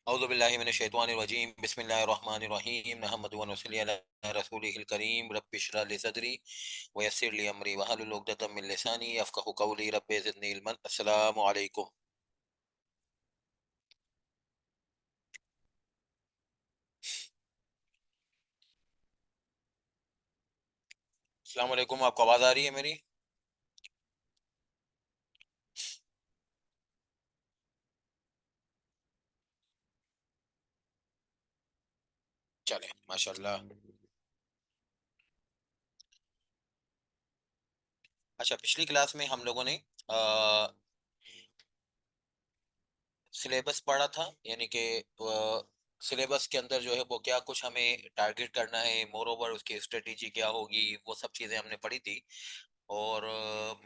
औज़ु बिल्लाहि मिनश शैतानिर रजीम बिस्मिल्लाहिर रहमानिर रहीम नहमदुहु व नसल्ली अला रसूलिहिल करीम रब्बि इश्रह li सदरी व यस्सिर li अमरी वहलुल उक़दतम मिन लिसानी यफ़क़हू क़ौली रब्बि ज़िदनी इल्मन। अस्सलामु अलैकुम। अस्सलामु अलैकुम, आपको आवाज़ आ रही है मेरी? चलें, माशाअल्लाह। अच्छा, पिछली क्लास में हम लोगों ने अ, सिलेबस पढ़ा था, यानी कि सिलेबस के अंदर जो है वो क्या कुछ हमें टारगेट करना है, मोर ओवर उसकी स्ट्रेटेजी क्या होगी, वो सब चीज़ें हमने पढ़ी थी। और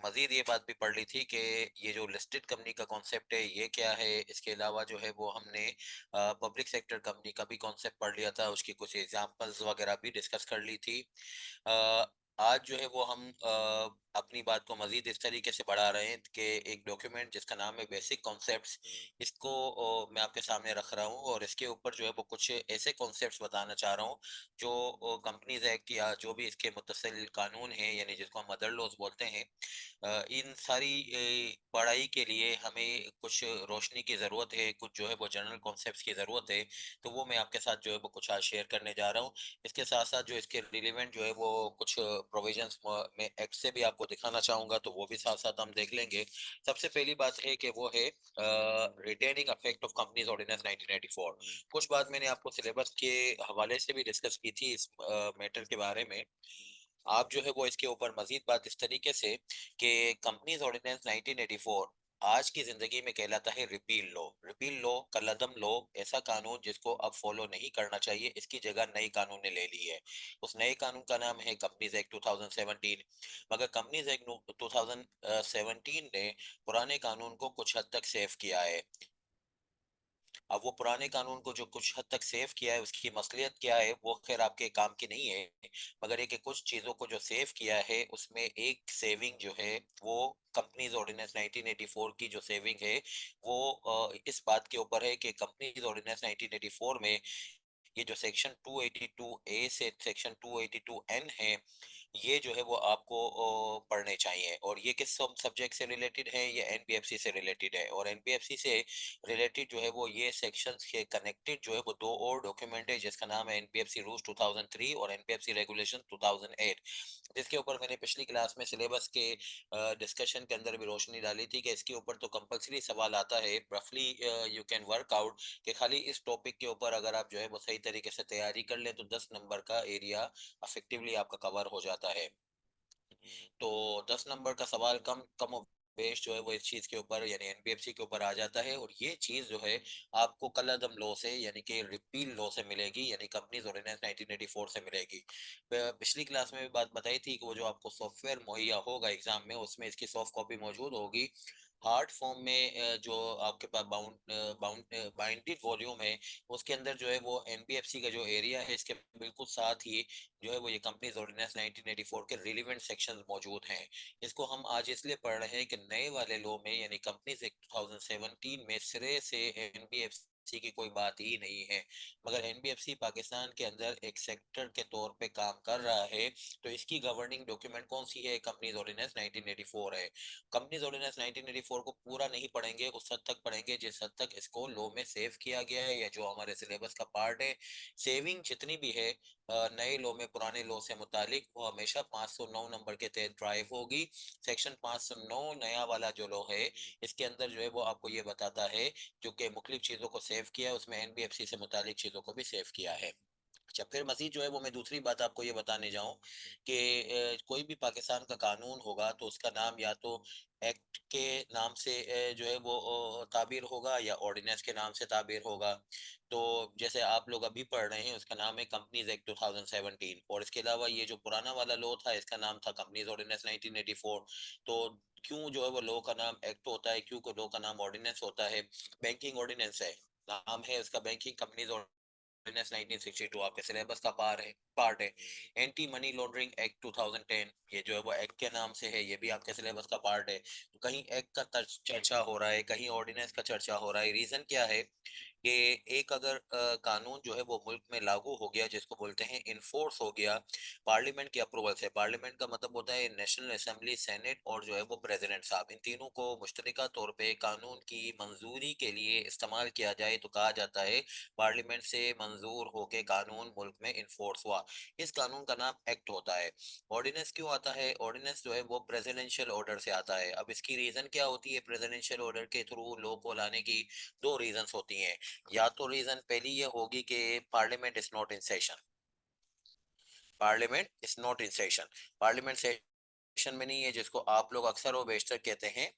मज़ीद ये बात भी पढ़ ली थी कि ये जो लिस्टेड कंपनी का कॉन्सेप्ट है ये क्या है। इसके अलावा जो है वो हमने पब्लिक सेक्टर कंपनी का भी कॉन्सेप्ट पढ़ लिया था, उसकी कुछ एग्जांपल्स वगैरह भी डिस्कस कर ली थी। अ, आज जो है वो हम अपनी बात को मज़ीद इस तरीके से बढ़ा रहे हैं कि एक डॉक्यूमेंट जिसका नाम है बेसिक कॉन्सेप्ट्स, इसको मैं आपके सामने रख रहा हूँ और इसके ऊपर जो है वो कुछ ऐसे कॉन्सेप्ट्स बताना चाह रहा हूँ जो कंपनीज एक्ट या जो भी इसके मुतसिल कानून हैं, यानी जिसको हम मदर लॉज बोलते हैं, इन सारी पढ़ाई के लिए हमें कुछ रोशनी की ज़रूरत है, कुछ जो है वो जनरल कॉन्सेप्ट्स की ज़रूरत है। तो वो मैं आपके साथ जो है वो कुछ आज शेयर करने जा रहा हूँ। इसके साथ साथ जो इसके रिलेवेंट जो है वो कुछ प्रोविजंस में एक्ट से भी आपको दिखाना चाहूँगा, तो वो भी साथ साथ हम देख लेंगे। सबसे पहली बात है कि वो है retaining effect of companies ordinance 1984। कुछ बात मैंने आपको सिलेबस के हवाले से भी डिस्कस की थी इस मैटर के बारे में। आप जो है वो इसके ऊपर मजीद बात इस तरीके से कि कंपनीज ऑर्डिनेंस 1984 आज की जिंदगी में कहलाता है रिपील लॉ। रिपील लॉ, कलअदम लॉ, ऐसा कानून जिसको अब फॉलो नहीं करना चाहिए, इसकी जगह नई कानून ने ले ली है। उस नए कानून का नाम है कंपनीज एक्ट 2017। मगर कंपनीज एक्ट 2017 ने पुराने कानून को कुछ हद तक सेव किया है। अब वो पुराने कानून को जो कुछ हद तक सेव किया है, उसकी मसलियत क्या है वो खैर आपके काम की नहीं है। मगर ये कि कुछ चीज़ों को जो सेव किया है उसमें एक सेविंग जो है वो कंपनीज ऑर्डिनेंस 1984 की जो सेविंग है वो इस बात के ऊपर है कि कंपनीज ऑर्डिनेंस 1984 में ये जो सेक्शन 282 ए से सेक्शन 282 एन है, ये जो है वो आपको पढ़ने चाहिए। और ये किस सब सब्जेक्ट से रिलेटेड है? ये एनबीएफसी से रिलेटेड है। और एनबीएफसी से रिलेटेड जो है वो ये सेक्शंस के कनेक्टेड जो है वो दो और डॉक्यूमेंट है जिसका नाम है एनबीएफसी रूल्स 2003 और एनबीएफसी रेगुलेशन 2008, जिसके ऊपर मैंने पिछली क्लास में सिलेबस के डिस्कशन के अंदर भी रोशनी डाली थी कि इसके ऊपर तो कंपलसरी सवाल आता है। रफली यू कैन वर्क आउट कि खाली इस टॉपिक के ऊपर अगर आप जो है वो सही तरीके से तैयारी कर ले तो 10 नंबर का एरिया अफेक्टिवली आपका कवर हो जाता है। तो 10 नंबर का सवाल कम कम बेश जो है वो इस चीज के ऊपर यानी एनबीएफसी के ऊपर आ जाता है। और ये चीज जो है आपको कलअदम लॉ से यानी कि रिपील लॉ से मिलेगी, यानी कंपनीज ऑर्डिनेंस 1984 से मिलेगी। पिछली क्लास में भी बात बताई थी कि वो जो आपको सॉफ्टवेयर मुहैया होगा एग्जाम में, उसमें इसकी सॉफ्ट कॉपी मौजूद होगी। हार्ड फॉर्म में जो आपके पास बाइंडेड वॉल्यूम है, उसके अंदर जो है वो एनबीएफसी का जो एरिया है इसके बिल्कुल साथ ही जो है वो ये कंपनीज ऑर्डिनेंस 1984 के रिलेवेंट सेक्शंस मौजूद हैं। इसको हम आज इसलिए पढ़ रहे हैं कि नए वाले लॉ में यानी कंपनीज एक्ट 2017 में सिरे से एनबीएफसी की कोई बात ही नहीं है। मगर एनबीएफसी पाकिस्तान के अंदर एक सेक्टर के तौर पे काम कर रहा है, तो इसकी गवर्निंग डॉक्यूमेंट कौन सी है? कंपनीज ऑर्डिनेंस 1984 है। कंपनीज ऑर्डिनेंस 1984 को पूरा नहीं पढ़ेंगे, उस हद तक पढ़ेंगे जिस हद तक इसको लॉ में सेव किया गया है या जो हमारे सिलेबस का पार्ट है। सेविंग जितनी भी है नए लॉ में पुराने लॉ से मुतालिक, वो हमेशा 509 नंबर के तहत ड्राइव होगी। सेक्शन 509 नया वाला जो लॉ है इसके अंदर जो है वो आपको ये बताता है जो कि मुख्तलिफ चीज़ों को सेव किया है, उसमें एनबीएफसी से मुतालिक चीज़ों को भी सेव किया है। अच्छा, फिर मजीद जो है वो मैं दूसरी बात आपको ये बताने जाऊं कि कोई भी पाकिस्तान का कानून होगा तो उसका नाम या तो एक्ट के नाम से जो है वो ताबीर होगा या ऑर्डिनेंस के नाम से ताबीर होगा। तो जैसे आप लोग अभी पढ़ रहे हैं उसका नाम है कंपनीज एक्ट 2017, और इसके अलावा ये जो पुराना वाला लॉ था इसका नाम था कंपनीज ऑर्डिनेंस 1984। तो क्यों जो है वो लॉ का नाम एक्ट होता है, क्यों को लॉ का नाम ऑर्डिनेंस होता है? बैंकिंग ऑर्डिनेंस है, नाम है उसका बैंकिंग कंपनीज ऑर्डिनेंस 1962 आपके सिलेबस का पार्ट है। एंटी मनी लॉन्ड्रिंग एक्ट 2010, ये जो है वो एक्ट के नाम से है, ये भी आपके सिलेबस का पार्ट है। कहीं एक्ट का चर्चा हो रहा है, कहीं ऑर्डिनेंस का चर्चा हो रहा है। रीजन क्या है कि एक अगर कानून जो है वो मुल्क में लागू हो गया, जिसको बोलते हैं इन्फोर्स हो गया पार्लियामेंट की अप्रूवल से। पार्लियामेंट का मतलब होता है नेशनल असेंबली, सेनेट और जो है वो प्रेसिडेंट साहब। इन तीनों को मुश्तरका तौर पे कानून की मंजूरी के लिए इस्तेमाल किया जाए तो कहा जाता है पार्लियामेंट से मंजूर होके कानून मुल्क में इन्फोर्स हुआ। इस कानून का नाम एक्ट होता है। ऑर्डिनेंस क्यों आता है? ऑर्डिनेंस जो है वो प्रेसिडेंशियल ऑर्डर से आता है। अब इसकी रीजन क्या होती है प्रेसिडेंशियल ऑर्डर के थ्रू लॉ को लाने की? दो रीजंस होती हैं। या तो रीजन पहली ये होगी कि parliament is not in session. Parliament is not in session. Parliament session में नहीं है, जिसको आप लोग अक्सर और बेशतर कहते हैं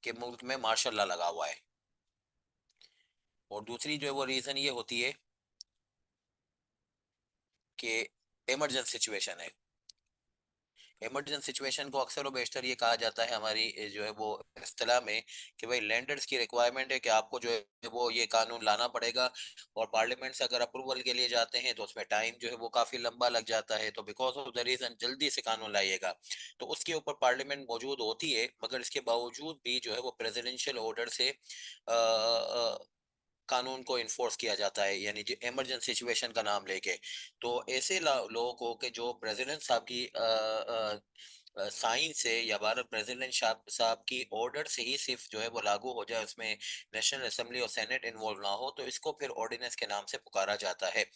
कि मुल्क में मार्शल लॉ लगा हुआ है। और दूसरी जो है वो रीजन ये होती है कि इमरजेंसी सिचुएशन है। इमरजेंसी सिचुएशन को अक्सर और बेशतर ये कहा जाता है हमारी जो है वो इस्तिलाह में कि भाई लैंडर्स की रिक्वायरमेंट है कि आपको जो है वो ये कानून लाना पड़ेगा। और पार्लियामेंट से अगर अप्रूवल के लिए जाते हैं तो उसमें टाइम जो है वो काफी लंबा लग जाता है। तो बिकॉज ऑफ द रीजन जल्दी से कानून लाइएगा। तो उसके ऊपर पार्लियामेंट मौजूद होती है, मगर इसके बावजूद भी जो है वो प्रेसिडेंशियल ऑर्डर से कानून को इन्फोर्स किया जाता है, यानी जो इमरजेंसी सिचुएशन का नाम लेके। तो ऐसे लोगों को कि जो प्रेसिडेंट साहब की साइन से या भारत प्रेसिडेंट साहब की ऑर्डर से ही सिर्फ जो है वो लागू हो जाए, उसमें नेशनल असेंबली और सेनेट इन्वॉल्व ना हो, तो इसको फिर ऑर्डिनेंस के नाम से पुकारा जाता है।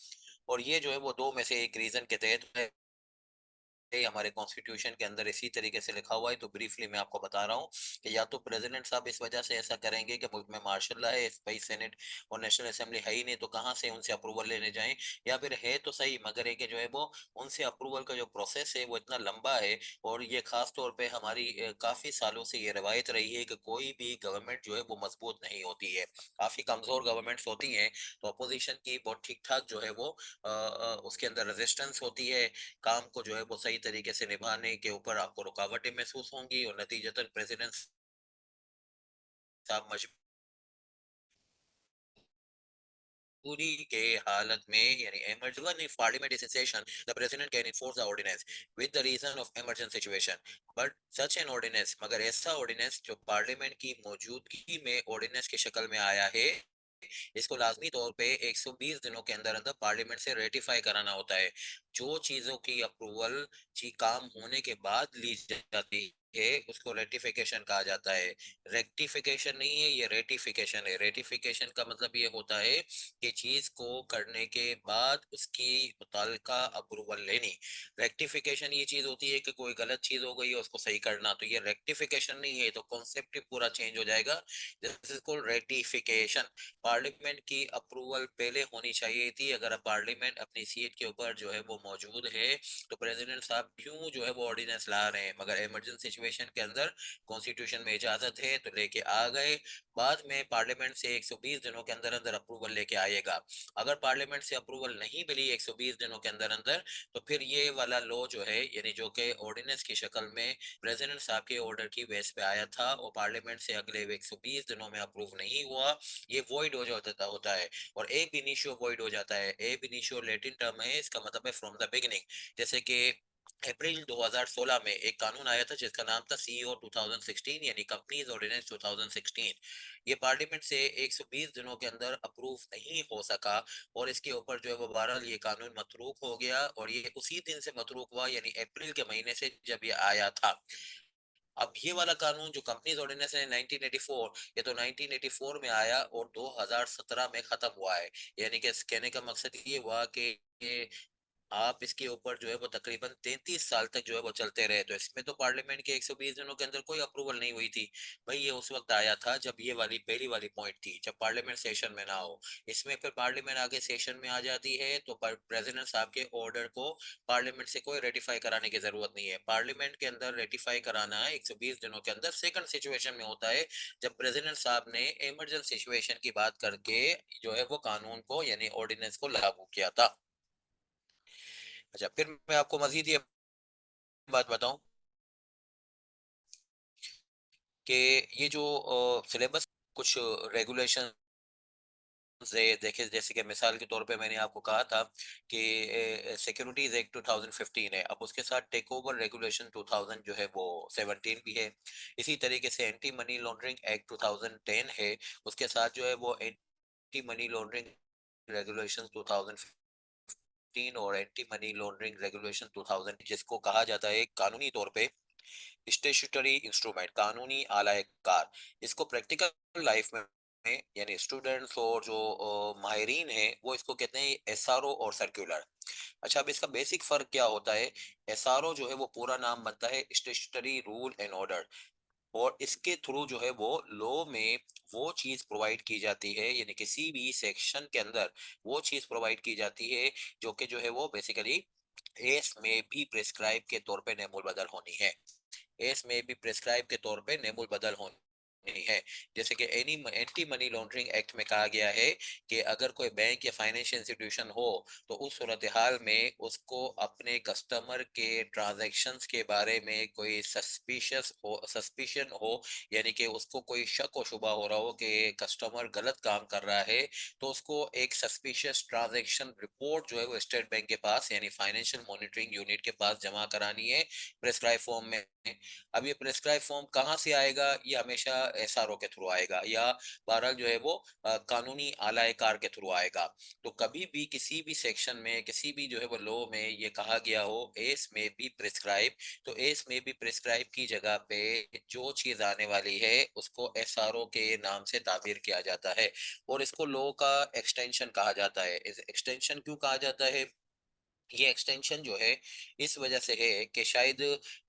और ये जो है वो दो में से एक रीजन के तहत है। ये हमारे कॉन्स्टिट्यूशन के अंदर इसी तरीके से लिखा हुआ है। तो ब्रीफली मैं आपको बता रहा हूँ कि या तो प्रेसिडेंट साहब इस वजह से ऐसा करेंगे कि मुल्क में मार्शल लॉ है, भाई सेनेट और नेशनल असेंबली है ही नहीं, तो कहाँ से उनसे अप्रूवल लेने जाएं। या फिर है तो सही, मगर है कि जो है वो उनसे अप्रूवल का जो प्रोसेस है वो इतना लंबा है। और ये खास तौर पे हमारी काफी सालों से ये रवायत रही है कि कोई भी गवर्नमेंट जो है वो मजबूत नहीं होती है, काफी कमजोर गवर्नमेंट्स होती हैं। तो अपोजिशन की बहुत ठीक ठाक जो है वो उसके अंदर रेजिस्टेंस होती है। काम को जो है वो सही तरीके से निभाने के ऊपर आपको रुकावटें महसूस होंगी, और नतीजतन प्रेसिडेंट साहब मजबूरी के हालत में, यानी emergency, if parliament is in session, the president can enforce the ordinance with the reason of emergency situation, but such an ordinance, मगर ऐसा ordinance जो पार्लियामेंट की मौजूदगी में ordinance की शक्ल में आया है, इसको लाजमी तौर पे 120 दिनों के अंदर अंदर पार्लियामेंट से रेटिफाई कराना होता है। जो चीजों की अप्रूवल काम होने के बाद ली जाती है उसको रेटिफिकेशन कहा जाता है। रेक्टिफिकेशन नहीं है, ये रेटिफिकेशन है। रेटिफिकेशन का मतलब ये होता है कि चीज को करने के बाद उसकी मुताल्लिका अप्रूवल लेनी। रेक्टिफिकेशन ये चीज होती है कि कोई गलत चीज हो गई है उसको सही करना। तो ये रेक्टिफिकेशन नहीं है, तो कॉन्सेप्ट ही पूरा चेंज हो जाएगा। This is called ratification. Parliament की अप्रूवल पहले होनी चाहिए थी। अगर पार्लियामेंट अपनी सीट के ऊपर जो है वो मौजूद है, तो प्रेसिडेंट साहब क्यों जो है वो ऑर्डिनेंस ला रहे हैं? मगर इमरजेंसी सिचुएशन के अंदर कॉन्स्टिट्यूशन में इजाजत है तो लेके आ गए। बाद में पार्लियामेंट से 120 दिनों के अंदर अंदर अप्रूवल लेके आएगा। अगर पार्लियामेंट से अप्रूवल नहीं मिली 120 दिनों के अंदर अंदर, तो फिर ये वाला लॉ जो है, यानी जो कि ऑर्डिनेंस की शक्ल में प्रेसिडेंट साहब के ऑर्डर की बेस पे आया था और पार्लियामेंट से अगले 120 दिनों में अप्रूव नहीं हुआ, ये वॉइड हो जाता होता है। और ए इनिशियो वॉइड हो जाता है। ए इनिशियो लैटिन टर्म है, इसका मतलब है फ्रॉम द बिगिनिंग। जैसे कि अप्रैल 2016 में एक कानून आया था जिसका नाम था सीईओ 2016, यानी कंपनीज ऑर्डिनेंस 2016। ये पार्लियामेंट से 120 दिनों के अंदर अप्रूव नहीं हो सका, और इसके ऊपर जो है वो बहरहाल ये कानून मतरूक हो गया। और ये उसी दिन से मतरूक हुआ, यानी अप्रैल के महीने से जब ये आया था। अब ये वाला कानून जो कंपनीज ऑर्डिनेंस है 1984, ये तो 1984 में आया और 2017 में खत्म हुआ है। यानी कि कहने का मकसद ये हुआ कि आप इसके ऊपर जो है वो तकरीबन 33 साल तक जो है वो चलते रहे। तो इसमें तो पार्लियामेंट के 120 दिनों के अंदर कोई अप्रूवल नहीं हुई थी। भाई ये उस वक्त आया था जब ये वाली पहली वाली पॉइंट थी, जब पार्लियामेंट सेशन में ना हो। इसमें फिर पार्लियामेंट आगे सेशन में आ जाती है तो प्रेसिडेंट साहब के ऑर्डर को पार्लियामेंट से कोई रेटिफाई कराने की जरूरत नहीं है। पार्लियामेंट के अंदर रेटिफाई कराना है 120 दिनों के अंदर सेकंड सिचुएशन में होता है, जब प्रेसिडेंट साहब ने इमरजेंसी सिचुएशन की बात करके जो है वो कानून को, यानी ऑर्डिनेंस को लागू किया था। अच्छा, फिर मैं आपको मजीद ये बात बताऊं कि ये जो सिलेबस कुछ रेगुलेशन से देखे, जैसे कि मिसाल के तौर पे मैंने आपको कहा था कि सिक्योरिटीज एक्ट 2015 है, अब उसके साथ टेक ओवर रेगुलेशन 2000 जो है वो 17 भी है। इसी तरीके से एंटी मनी लॉन्ड्रिंग एक्ट 2010 है, उसके साथ जो है वो एंटी मनी लॉन्ड्रिंग रेगुलेशन 2015 और एंटी मनी लॉन्ड्रिंग रेगुलेशन 2000, जिसको कहा जाता है कानूनी तौर पे स्टेचुटरी इंस्ट्रूमेंट, कानूनी आलायकार। इसको प्रैक्टिकल लाइफ में यानी स्टूडेंट्स और जो माहिरीन हैं वो इसको कहते हैं एसआरओ और सर्कुलर। अच्छा, अब इसका बेसिक फर्क क्या होता है? एसआरओ जो है वो पूरा नाम बनता है स्टेचुटरी रूल एंड ऑर्डर, और इसके थ्रू जो है वो लॉ में वो चीज प्रोवाइड की जाती है, यानी किसी भी सेक्शन के अंदर वो चीज प्रोवाइड की जाती है जो कि जो है वो बेसिकली एस में भी प्रिस्क्राइब के तौर पे नेमुल बदल होनी है। एस में भी प्रिस्क्राइब के तौर पे नेमुल बदल होनी है। जैसे कि any anti money laundering act में कहा गया है कि अगर कोई बैंक या फाइनेंशियल इंस्टीट्यूशन हो तो उस सूरत हाल में उसको अपने कस्टमर के ट्रांजैक्शंस के बारे में कोई सस्पिशन हो, यानी कि उसको कोई शक व शुबा हो रहा हो कि कस्टमर गलत काम कर रहा है, तो उसको एक सस्पिशियस ट्रांजैक्शन रिपोर्ट जो है वो स्टेट बैंक के पास यानी फाइनेंशियल मॉनिटरिंग यूनिट के पास जमा करानी है प्रेस्क्राइब फॉर्म में। अब ये प्रेस्क्राइब फॉर्म कहाँ से आएगा? ये हमेशा एसआरओ के थ्रू आएगा, या बहरहाल जो है वो कानूनी आलायकार के थ्रू आएगा। तो कभी भी किसी भी सेक्शन में, किसी भी जो है वो लॉ में ये कहा गया हो एस में भी प्रिस्क्राइब, तो एस में भी प्रिस्क्राइब की जगह पे जो चीज आने वाली है उसको एसआरओ के नाम से ताबीर किया जाता है, और इसको लॉ का एक्सटेंशन कहा जाता है। इस एक्सटेंशन क्यों कहा जाता है? ये एक्सटेंशन जो है इस वजह से है कि शायद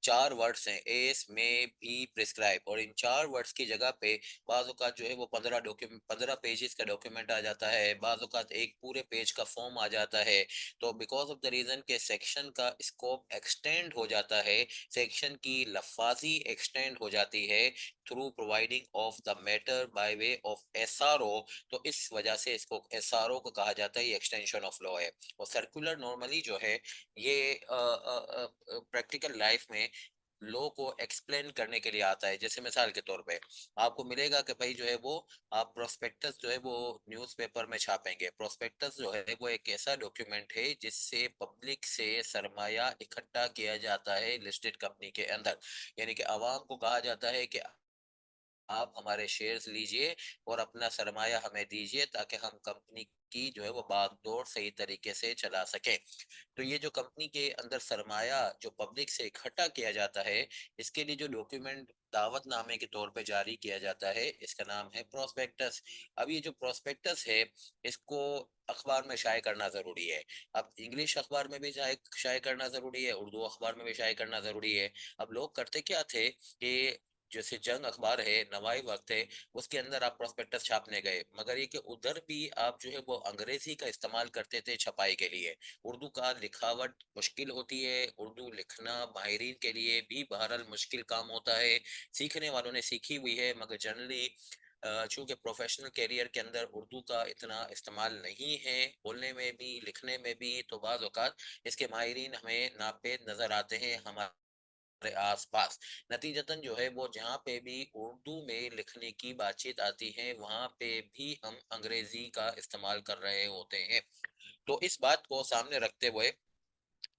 चार वर्ड्स हैं एस में भी प्रिस्क्राइब, और इन चार वर्ड्स की जगह पे बाज़ औक़ात जो है वो 15 पेजेस का डॉक्यूमेंट आ जाता है, बाज़ औक़ात एक पूरे पेज का फॉर्म आ जाता है। तो बिकॉज ऑफ द रीजन के सेक्शन का स्कोप एक्सटेंड हो जाता है, सेक्शन की लफाजी एक्सटेंड हो जाती है through providing of the matter by way of SRO, तो इस वजह से इसको एसआरओ को कहा जाता है, ये एक्सटेंशन ऑफ लॉ है। और सर्कुलर नॉर्मली जो है ये प्रैक्टिकल लाइफ में लॉ को एक्सप्लेन करने के लिए आता है। जैसे मिसाल के तौर पे आपको मिलेगा कि भाई जो है वो आप प्रोस्पेक्टस जो है वो न्यूज़पेपर में छापेंगे। प्रोस्पेक्टस जो है वो एक ऐसा डॉक्यूमेंट है जिससे पब्लिक से सरमाया इकट्ठा किया जाता है लिस्टेड कंपनी के अंदर, यानी कि आवाम को कहा जाता है कि आप हमारे शेयर्स लीजिए और अपना सरमाया हमें दीजिए ताकि हम कंपनी की जो है वो बागडोर सही तरीके से चला सकें। तो ये जो कंपनी के अंदर सरमाया जो पब्लिक से इकट्ठा किया जाता है, इसके लिए जो डॉक्यूमेंट दावतनामे के तौर पे जारी किया जाता है, इसका नाम है प्रोस्पेक्टस। अब ये जो प्रोस्पेक्टस है इसको अखबार में शाये करना जरूरी है। अब इंग्लिश अखबार में भी शाये करना जरूरी है, उर्दू अखबार में भी शाये करना जरूरी है। अब लोग करते क्या थे कि जैसे जंग अखबार है, नवाई वक्त है, उसके अंदर आप प्रोस्पेक्टस छापने गए, मगर ये कि उधर भी आप जो है वो अंग्रेजी का इस्तेमाल करते थे छपाई के लिए। उर्दू का लिखावट मुश्किल होती है, उर्दू लिखना माहिरीन के लिए भी बहरहाल मुश्किल काम होता है। सीखने वालों ने सीखी हुई है, मगर जनरली चूंकि प्रोफेशनल कैरियर के अंदर उर्दू का इतना इस्तेमाल नहीं है, बोलने में भी लिखने में भी, तो बाज़ औक़ात इसके माहिरीन हमें नापेद नज़र आते हैं हमारे आसपास। नतीजतन जो है वो जहाँ पे भी उर्दू में लिखने की बातचीत आती है वहाँ पे भी हम अंग्रेजी का इस्तेमाल कर रहे होते हैं। तो इस बात को सामने रखते हुए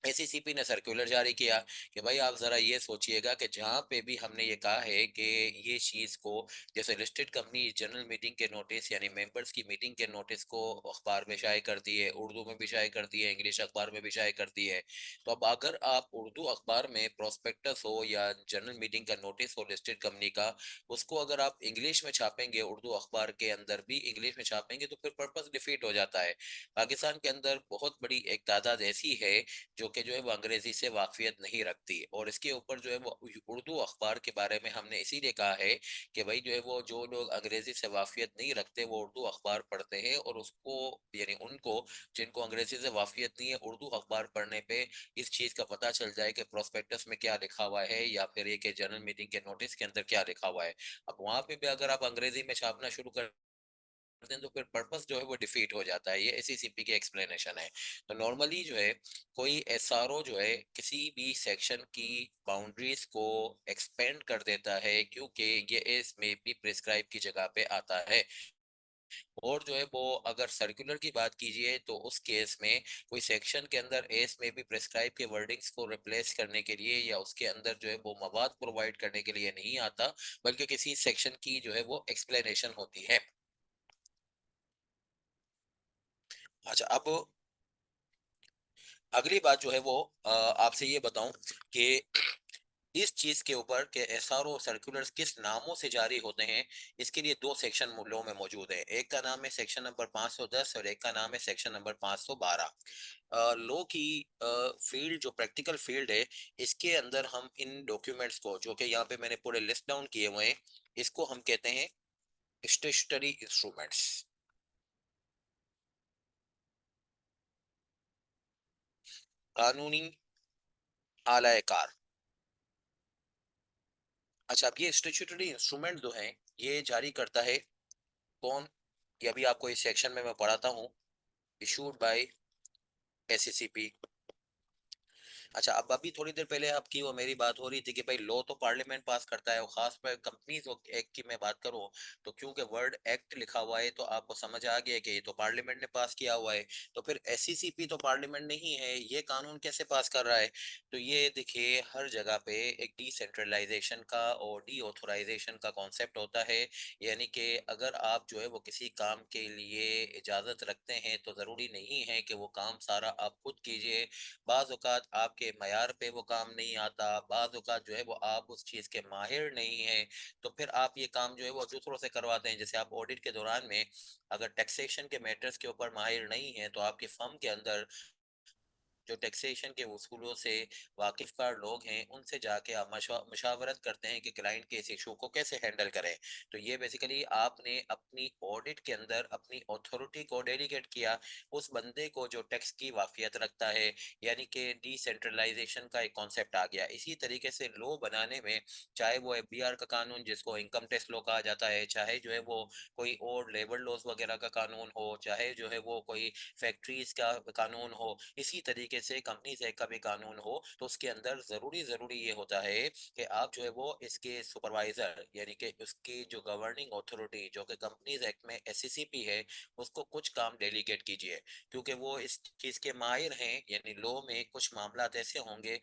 एसीसीपी ने सर्कुलर जारी किया कि भाई आप जरा ये सोचिएगा कि जहाँ पे भी हमने ये कहा है कि ये चीज को, जैसे लिस्टेड कंपनी जनरल मीटिंग के नोटिस यानी मेंबर्स की मीटिंग के नोटिस को अखबार में शाये करती है, उर्दू में भी शाये करती है, इंग्लिश अखबार में भी शाये करती है। तो अब अगर आप उर्दू अखबार में प्रोस्पेक्टस हो या जनरल मीटिंग का नोटिस हो लिस्टेड कंपनी का, उसको अगर आप इंग्लिश में छापेंगे, उर्दू अखबार के अंदर भी इंग्लिश में छापेंगे, तो फिर पर्पस डिफीट हो जाता है। पाकिस्तान के अंदर बहुत बड़ी एक तादाद ऐसी है जो कि जो है वो अंग्रेजी से वाकफियत नहीं रखती, और इसके ऊपर जो है वो उर्दू अखबार के बारे में हमने इसीलिए कहा है कि भाई जो है वो जो लोग अंग्रेजी से वाकफियत नहीं रखते वो उर्दू अखबार पढ़ते हैं, और उसको यानी उनको जिनको अंग्रेजी से वाकफियत नहीं है उर्दू अखबार पढ़ने पे इस चीज़ का पता चल जाए कि प्रोस्पेक्टस में क्या लिखा हुआ है या फिर ये कि जनरल मीटिंग के नोटिस के अंदर क्या लिखा हुआ है। अब वहां पे भी अगर आप अंग्रेजी में छापना शुरू कर करते हैं तो फिर पर्पस जो है वो डिफीट हो जाता है। ये एससीसीपी की एक्सप्लेनेशन है। तो नॉर्मली जो है कोई एसआरओ जो है किसी भी सेक्शन की बाउंड्रीज को एक्सपेंड कर देता है क्योंकि ये इसमें भी प्रिस्क्राइब की जगह पे आता है। और जो है वो अगर सर्कुलर की बात कीजिए तो उस केस में कोई सेक्शन के अंदर एस में भी प्रेस्क्राइब के वर्डिंग्स को रिप्लेस करने के लिए या उसके अंदर जो है वो मवाद प्रोवाइड करने के लिए नहीं आता, बल्कि किसी सेक्शन की जो है वो एक्सप्लेनेशन होती है। अच्छा, अब अगली बात जो है वो आपसे ये बताऊं कि इस चीज के ऊपर के एसआरओ सर्कुलर्स किस नामों से जारी होते हैं, इसके लिए दो सेक्शन लॉ में मौजूद है। एक का नाम है सेक्शन नंबर 510 और एक का नाम है सेक्शन नंबर 512। लॉ की फील्ड जो प्रैक्टिकल फील्ड है, इसके अंदर हम इन डॉक्यूमेंट्स को, जो कि यहाँ पे मैंने पूरे लिस्ट डाउन किए हुए हैं, इसको हम कहते हैं स्टेशनरी इंस्ट्रूमेंट्स, कानूनी आलाए कार। अच्छा, अब ये स्टेचुटरी इंस्ट्रूमेंट जो है, ये जारी करता है कौन? ये अभी आपको इस सेक्शन में मैं पढ़ाता हूँ। Issued by SCCP. अच्छा, अब अभी थोड़ी देर पहले आपकी वो मेरी बात हो रही थी कि भाई लॉ तो पार्लियामेंट पास करता है, और खास पर कंपनीज एक्ट की मैं बात करूं तो क्योंकि वर्ड एक्ट लिखा हुआ है तो आपको समझ आ गया कि ये तो पार्लियामेंट ने पास किया हुआ है। तो फिर एससीसीपी तो पार्लियामेंट नहीं है, ये कानून कैसे पास कर रहा है? तो ये देखिए, हर जगह पे एक डिसेंट्रलाइजेशन का और डी ऑथोराइजेशन का कॉन्सेप्ट होता है। यानी कि अगर आप जो है वो किसी काम के लिए इजाजत रखते हैं तो जरूरी नहीं है कि वो काम सारा आप खुद कीजिए। बाज़ औक़ात आपके मयार पे वो काम नहीं आता, बाज़ औक़ात जो है वो आप उस चीज़ के माहिर नहीं हैं, तो फिर आप ये काम जो है वो दूसरों से करवाते हैं। जैसे आप ऑडिट के दौरान में अगर टैक्सेशन के मैटर्स के ऊपर माहिर नहीं हैं, तो आपके फर्म के अंदर जो टैक्सेशन के उसूलों से वाकिफकार लोग हैं, उनसे जाके आप मशावरत करते हैं कि क्लाइंट के इस इशू को कैसे हैंडल करें। तो ये बेसिकली आपने अपनी ऑडिट के अंदर अपनी अथॉरिटी को डेलीगेट किया उस बंदे को जो टैक्स की वाफियत रखता है, यानी कि डिसेंट्रलाइजेशन का एक कॉन्सेप्ट आ गया। इसी तरीके से लॉ बनाने में, चाहे वो एफबीआर का कानून जिसको इनकम टैक्स लॉ कहा जाता है, चाहे जो है वो कोई और लेबर लॉज वगैरह का कानून हो, चाहे जो है वो कोई फैक्ट्रीज का कानून हो, इसी तरीके से कंपनीज एक्ट का भी कानून हो, तो उसके अंदर जरूरी जरूरी ये होता है कि आप जो है वो इसके सुपरवाइजर, यानी कि उसकी जो गवर्निंग अथॉरिटी जो कि कंपनीज एक्ट में एससीसीपी है, उसको कुछ काम डेलीगेट कीजिए, क्योंकि वो इस चीज के माहिर हैं। यानी लॉ में कुछ मामला ऐसे होंगे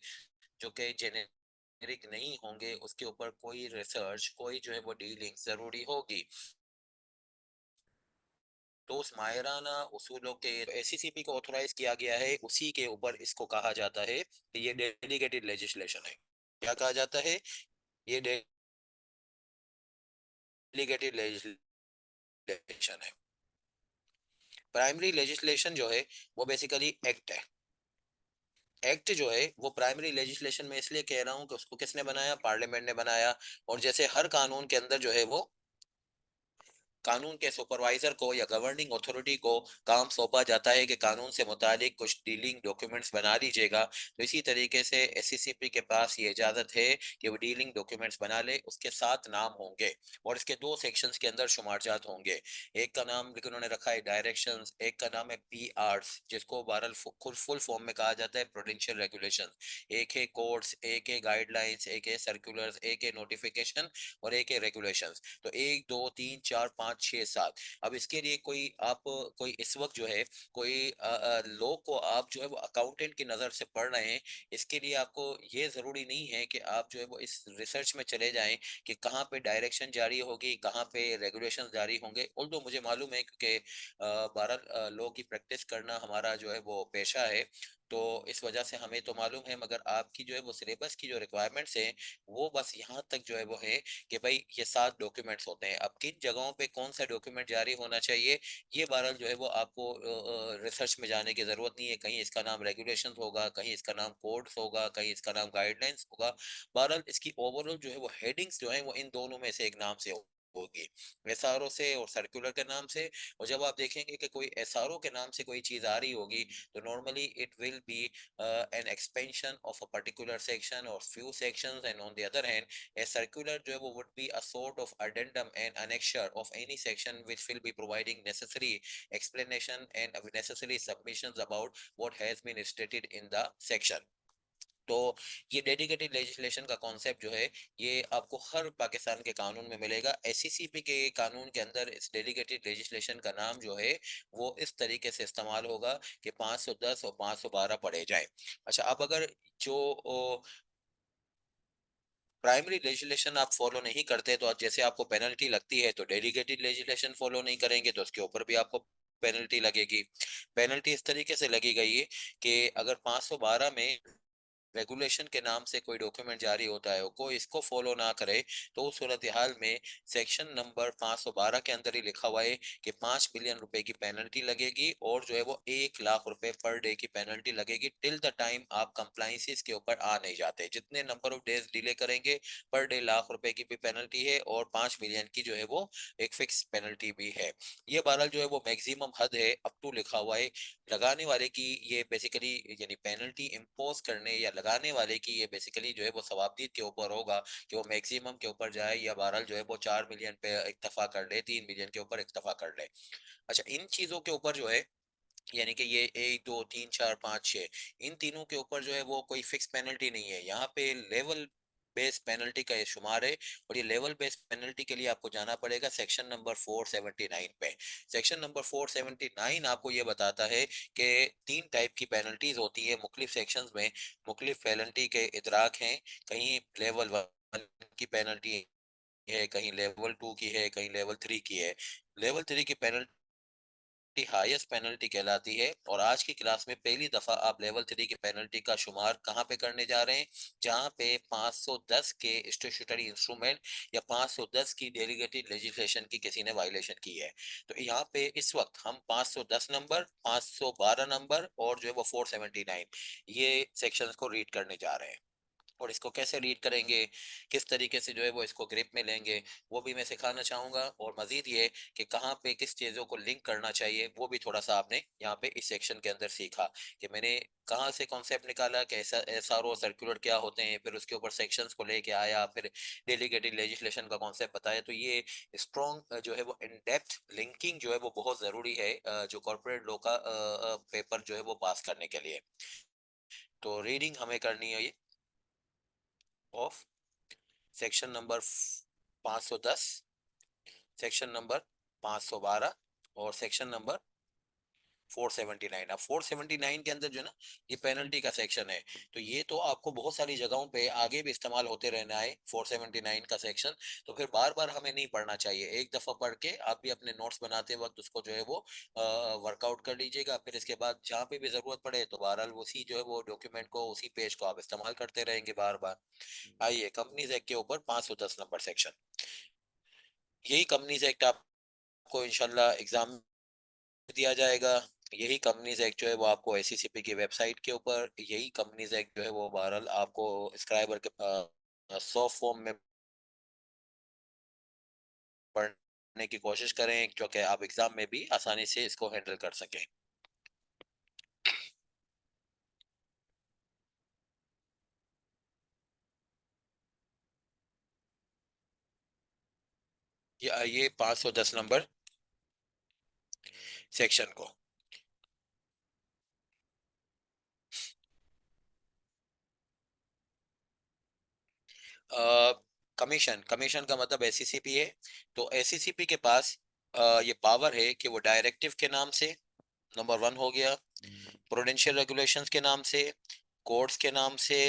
जो कि जेनेरिक नहीं होंगे, उसके ऊपर कोई रिसर्च, कोई जो है वो डीलिंग जरूरी होगी। तो उस माहिराना उसूलों के एससीसीपी को ऑथोराइज किया गया है, उसी के ऊपर इसको कहा जाता है कि ये डेलीगेटेड लेजिस्लेशन है। क्या कहा जाता है? ये डेलीगेटेड लेजिस्लेशन है। प्राइमरी लेजिस्लेशन जो है वो बेसिकली एक्ट है। एक्ट जो है वो प्राइमरी लेजिस्लेशन में इसलिए कह रहा हूँ कि उसको किसने बनाया? पार्लियामेंट ने बनाया। और जैसे हर कानून के अंदर जो है वो कानून के सुपरवाइजर को या गवर्निंग अथॉरिटी को काम सौंपा जाता है कि कानून से मुतालिक कुछ डीलिंग डॉक्यूमेंट्स बना लीजिएगा। तो इसी तरीके से एससीसीपी के पास ये इजाजत है कि वो डीलिंग डॉक्यूमेंट्स बना ले, उसके 7 नाम होंगे और इसके 2 सेक्शंस के अंदर शुमारजात होंगे। एक का नाम लेकिन उन्होंने रखा है डायरेक्शंस, एक का नाम है पी आर्ट्स, जिसको बहरहाल फुल फॉर्म में कहा जाता है प्रूडेंशियल रेगुलेशन। एक है कोड्स, एक है गाइडलाइंस, एक है सर्कुलर्स, एक है नोटिफिकेशन और एक है रेगुलेशंस। तो 1 2 3 4 5 6 7। अब इसके लिए कोई आप कोई इस वक्त जो है कोई लॉ को आप जो है वो अकाउंटेंट की नज़र से पढ़ रहे हैं, इसके लिए आपको ये ज़रूरी नहीं है कि आप जो है वो इस रिसर्च में चले जाएं कि कहाँ पे डायरेक्शन जारी होगी, कहाँ पे रेगुलेशन जारी होंगे। ऑल्दो मुझे मालूम है क्योंकि भारत लॉ की प्रैक्टिस करना हमारा जो है वो पेशा है, तो इस वजह से हमें तो मालूम है। मगर आपकी जो है वो सिलेबस की जो रिक्वायरमेंट्स हैं, वो बस यहाँ तक जो है वो है कि भाई ये 7 डॉक्यूमेंट्स होते हैं। अब किन जगहों पे कौन सा डॉक्यूमेंट जारी होना चाहिए, ये बहरहाल जो है वो आपको रिसर्च में जाने की जरूरत नहीं है। कहीं इसका नाम रेगुलेशंस होगा, कहीं इसका नाम कोड्स होगा, कहीं इसका नाम गाइडलाइंस होगा। बहरहाल इसकी ओवरऑल जो है वो हेडिंग्स जो है वो इन दोनों में से एक नाम से होगी, एसआरओ से और सर्कुलर के नाम से। और जब आप देखेंगे कि कोई एसआरओ के नाम से कोई चीज आ रही होगी, तो normally it will B an expansion of a particular section or few sections, and on the other hand a circular जो है वो would be a sort of addendum and annexure of any section which will be providing necessary explanation and necessary submissions about what has been stated in the section. तो ये dedicated legislation का concept जो है, ये आपको हर पाकिस्तान के कानून में मिलेगा। एससीसीपी के कानून के अंदर इस डेडिकेटेड लेजिस्लेशन का नाम जो है वो इस तरीके से इस्तेमाल होगा कि 510 और 512 पढ़े जाए। अच्छा, अब अगर जो प्राइमरी लेजिस्लेशन आप फॉलो नहीं करते, तो जैसे आपको पेनल्टी लगती है, तो डेडिकेटेड लेजिस्लेशन फॉलो नहीं करेंगे तो उसके ऊपर भी आपको पेनल्टी लगेगी। पेनल्टी इस तरीके से लगी गई है कि अगर 512 में रेगुलेशन के नाम से कोई डॉक्यूमेंट जारी होता है, कोई इसको फॉलो ना करे, तो उस सूरत हाल में सेक्शन नंबर 512 के अंदर ही लिखा हुआ है कि 5 मिलियन रुपए की पेनल्टी लगेगी, और जो है वो 1 लाख रुपए पर डे की पेनल्टी लगेगी टिल द टाइम आप कंप्लाइंसेस के ऊपर आ नहीं जाते। जितने नंबर ऑफ डेज डिले करेंगे, पर डे 1 लाख रुपए की भी पेनल्टी है, और 5 मिलियन की जो है वो एक फिक्स पेनल्टी भी है। ये बहरहाल जो है वो मैक्सिमम हद है, अप टू लिखा हुआ है लगाने वाले की। ये बेसिकली यानी पेनल्टी इम्पोज करने या लगाने वाले की ये बेसिकली जो है वो सवाबदीद के ऊपर होगा कि वो मैक्सिमम के ऊपर जाए, या बहरहाल जो है वो 4 मिलियन पे इक्तफा कर ले, 3 मिलियन के ऊपर इक्तफा कर ले। अच्छा, इन चीजों के ऊपर जो है, यानी कि ये 1 2 3 4 5 6, इन तीनों के ऊपर जो है वो कोई फिक्स पेनल्टी नहीं है। यहाँ पे लेवल बेस पेनल्टी का ये शुमार है, और ये लेवल बेस पेनल्टी के लिए आपको जाना पड़ेगा सेक्शन नंबर 479 पे। सेक्शन नंबर 479 आपको ये बताता है कि 3 टाइप की पेनल्टीज होती है मुख्तलिफ सेक्शंस में। मुख्तलिफ पेनल्टी के इतराक हैं, कहीं लेवल 1 की पेनल्टी है, कहीं लेवल 2 की है, कहीं लेवल 3 की है। लेवल 3 की पेनल्टी हाईएस्ट पेनल्टी कहलाती है, और आज की क्लास में पहली दफा आप लेवल 3 की पेनल्टी का शुमार कहाँ पे करने जा रहे हैं, जहाँ पे 510 के स्टेट्यूटरी इंस्ट्रूमेंट या 510 की डेलीगेटेड लेजिस्लेशन की किसी ने वायलेशन की है। तो यहाँ पे इस वक्त हम 510 नंबर, 512 नंबर, और जो है वो 479, ये सेक्शंस को रीड करने जा रहे हैं। और इसको कैसे रीड करेंगे, किस तरीके से जो है वो इसको ग्रिप में लेंगे, वो भी मैं सिखाना चाहूंगा। और मजीद ये कि कहाँ पे किस चीज़ों को लिंक करना चाहिए, वो भी थोड़ा सा आपने यहाँ पे इस सेक्शन के अंदर सीखा कि मैंने कहाँ से कॉन्सेप्ट निकाला कि ऐसा एसआरओ सर्कुलर क्या होते हैं, फिर उसके ऊपर सेक्शंस को लेके आया, फिर डेलीगेटेड लेजिस्लेशन का कॉन्सेप्ट बताया। तो ये स्ट्रॉन्ग जो है वो इन डेप्थ लिंकिंग जो है वो बहुत ज़रूरी है जो कॉर्पोरेट लॉ का पेपर जो है वो पास करने के लिए। तो रीडिंग हमें करनी है ये of section number 510, section number 512, और सेक्शन नंबर 479। अब 479 के अंदर जो है ना, ये पेनल्टी का सेक्शन है। तो ये तो आपको बहुत सारी जगहों पे आगे भी इस्तेमाल होते रहना है 479 का सेक्शन। तो फिर बार बार हमें नहीं पढ़ना चाहिए, एक दफा पढ़ के आप भी अपने नोट्स बनाते वक्त उसको जो है वो वर्कआउट कर लीजिएगा। फिर इसके बाद जहाँ पे भी जरूरत पड़े तो बहरहाल उसी जो है वो डॉक्यूमेंट को, उसी पेज को आप इस्तेमाल करते रहेंगे बार बार। आइए, कंपनीज एक्ट के ऊपर 510 नंबर सेक्शन। यही कंपनीज एक्ट आपको इंशाल्लाह एग्जाम में दिया जाएगा। यही कंपनीज एक्ट जो है वो आपको एससीसीपी की वेबसाइट के ऊपर, यही कंपनीज एक्ट जो है वो बहरहाल आपको स्क्राइबर के सॉफ्ट फॉर्म में पढ़ने की कोशिश करें, क्योंकि आप एग्जाम में भी आसानी से इसको हैंडल कर सकें। ये 510 नंबर सेक्शन को कमीशन, कमीशन का मतलब एससीसीपी है। तो एससीसीपी के पास ये पावर है कि वो डायरेक्टिव के नाम से, नंबर 1 हो गया, प्रूडेंशियल रेगुलेशंस के नाम से, कोड्स के नाम से,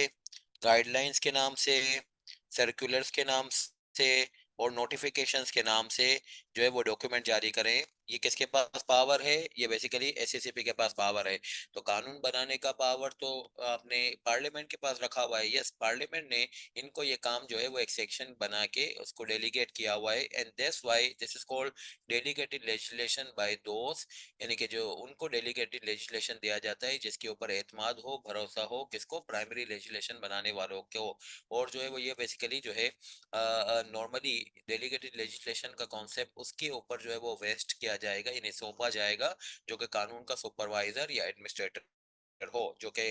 गाइडलाइंस के नाम से, सर्कुलर्स के नाम से, और नोटिफिकेशंस के नाम से जो है वो डॉक्यूमेंट जारी करें। ये किसके पास पावर है, ये बेसिकली एससीसीपी के पास पावर है। तो कानून बनाने का पावर तो आपने पार्लियामेंट के पास रखा हुआ है। यस, पार्लियामेंट ने इनको ये काम जो है वो एक सेक्शन बना के उसको डेलीगेट किया हुआ है, and that's why this is called delegated legislation by those, यानी कि जो उनको डेलीगेटेड लेजिस्लेशन दिया जाता है जिसके ऊपर एतमाद हो, भरोसा हो, किसको, प्राइमरी लेजिस्लेशन बनाने वालों को। और जो है वो ये बेसिकली जो है नॉर्मली डेलीगेटेड लेजिस्लेशन का कॉन्सेप्ट उसके ऊपर जो है वो वेस्ट किया जाएगा, इन्हें सौंपा जाएगा, जो कि कानून का सुपरवाइजर या एडमिनिस्ट्रेटर हो, जो कि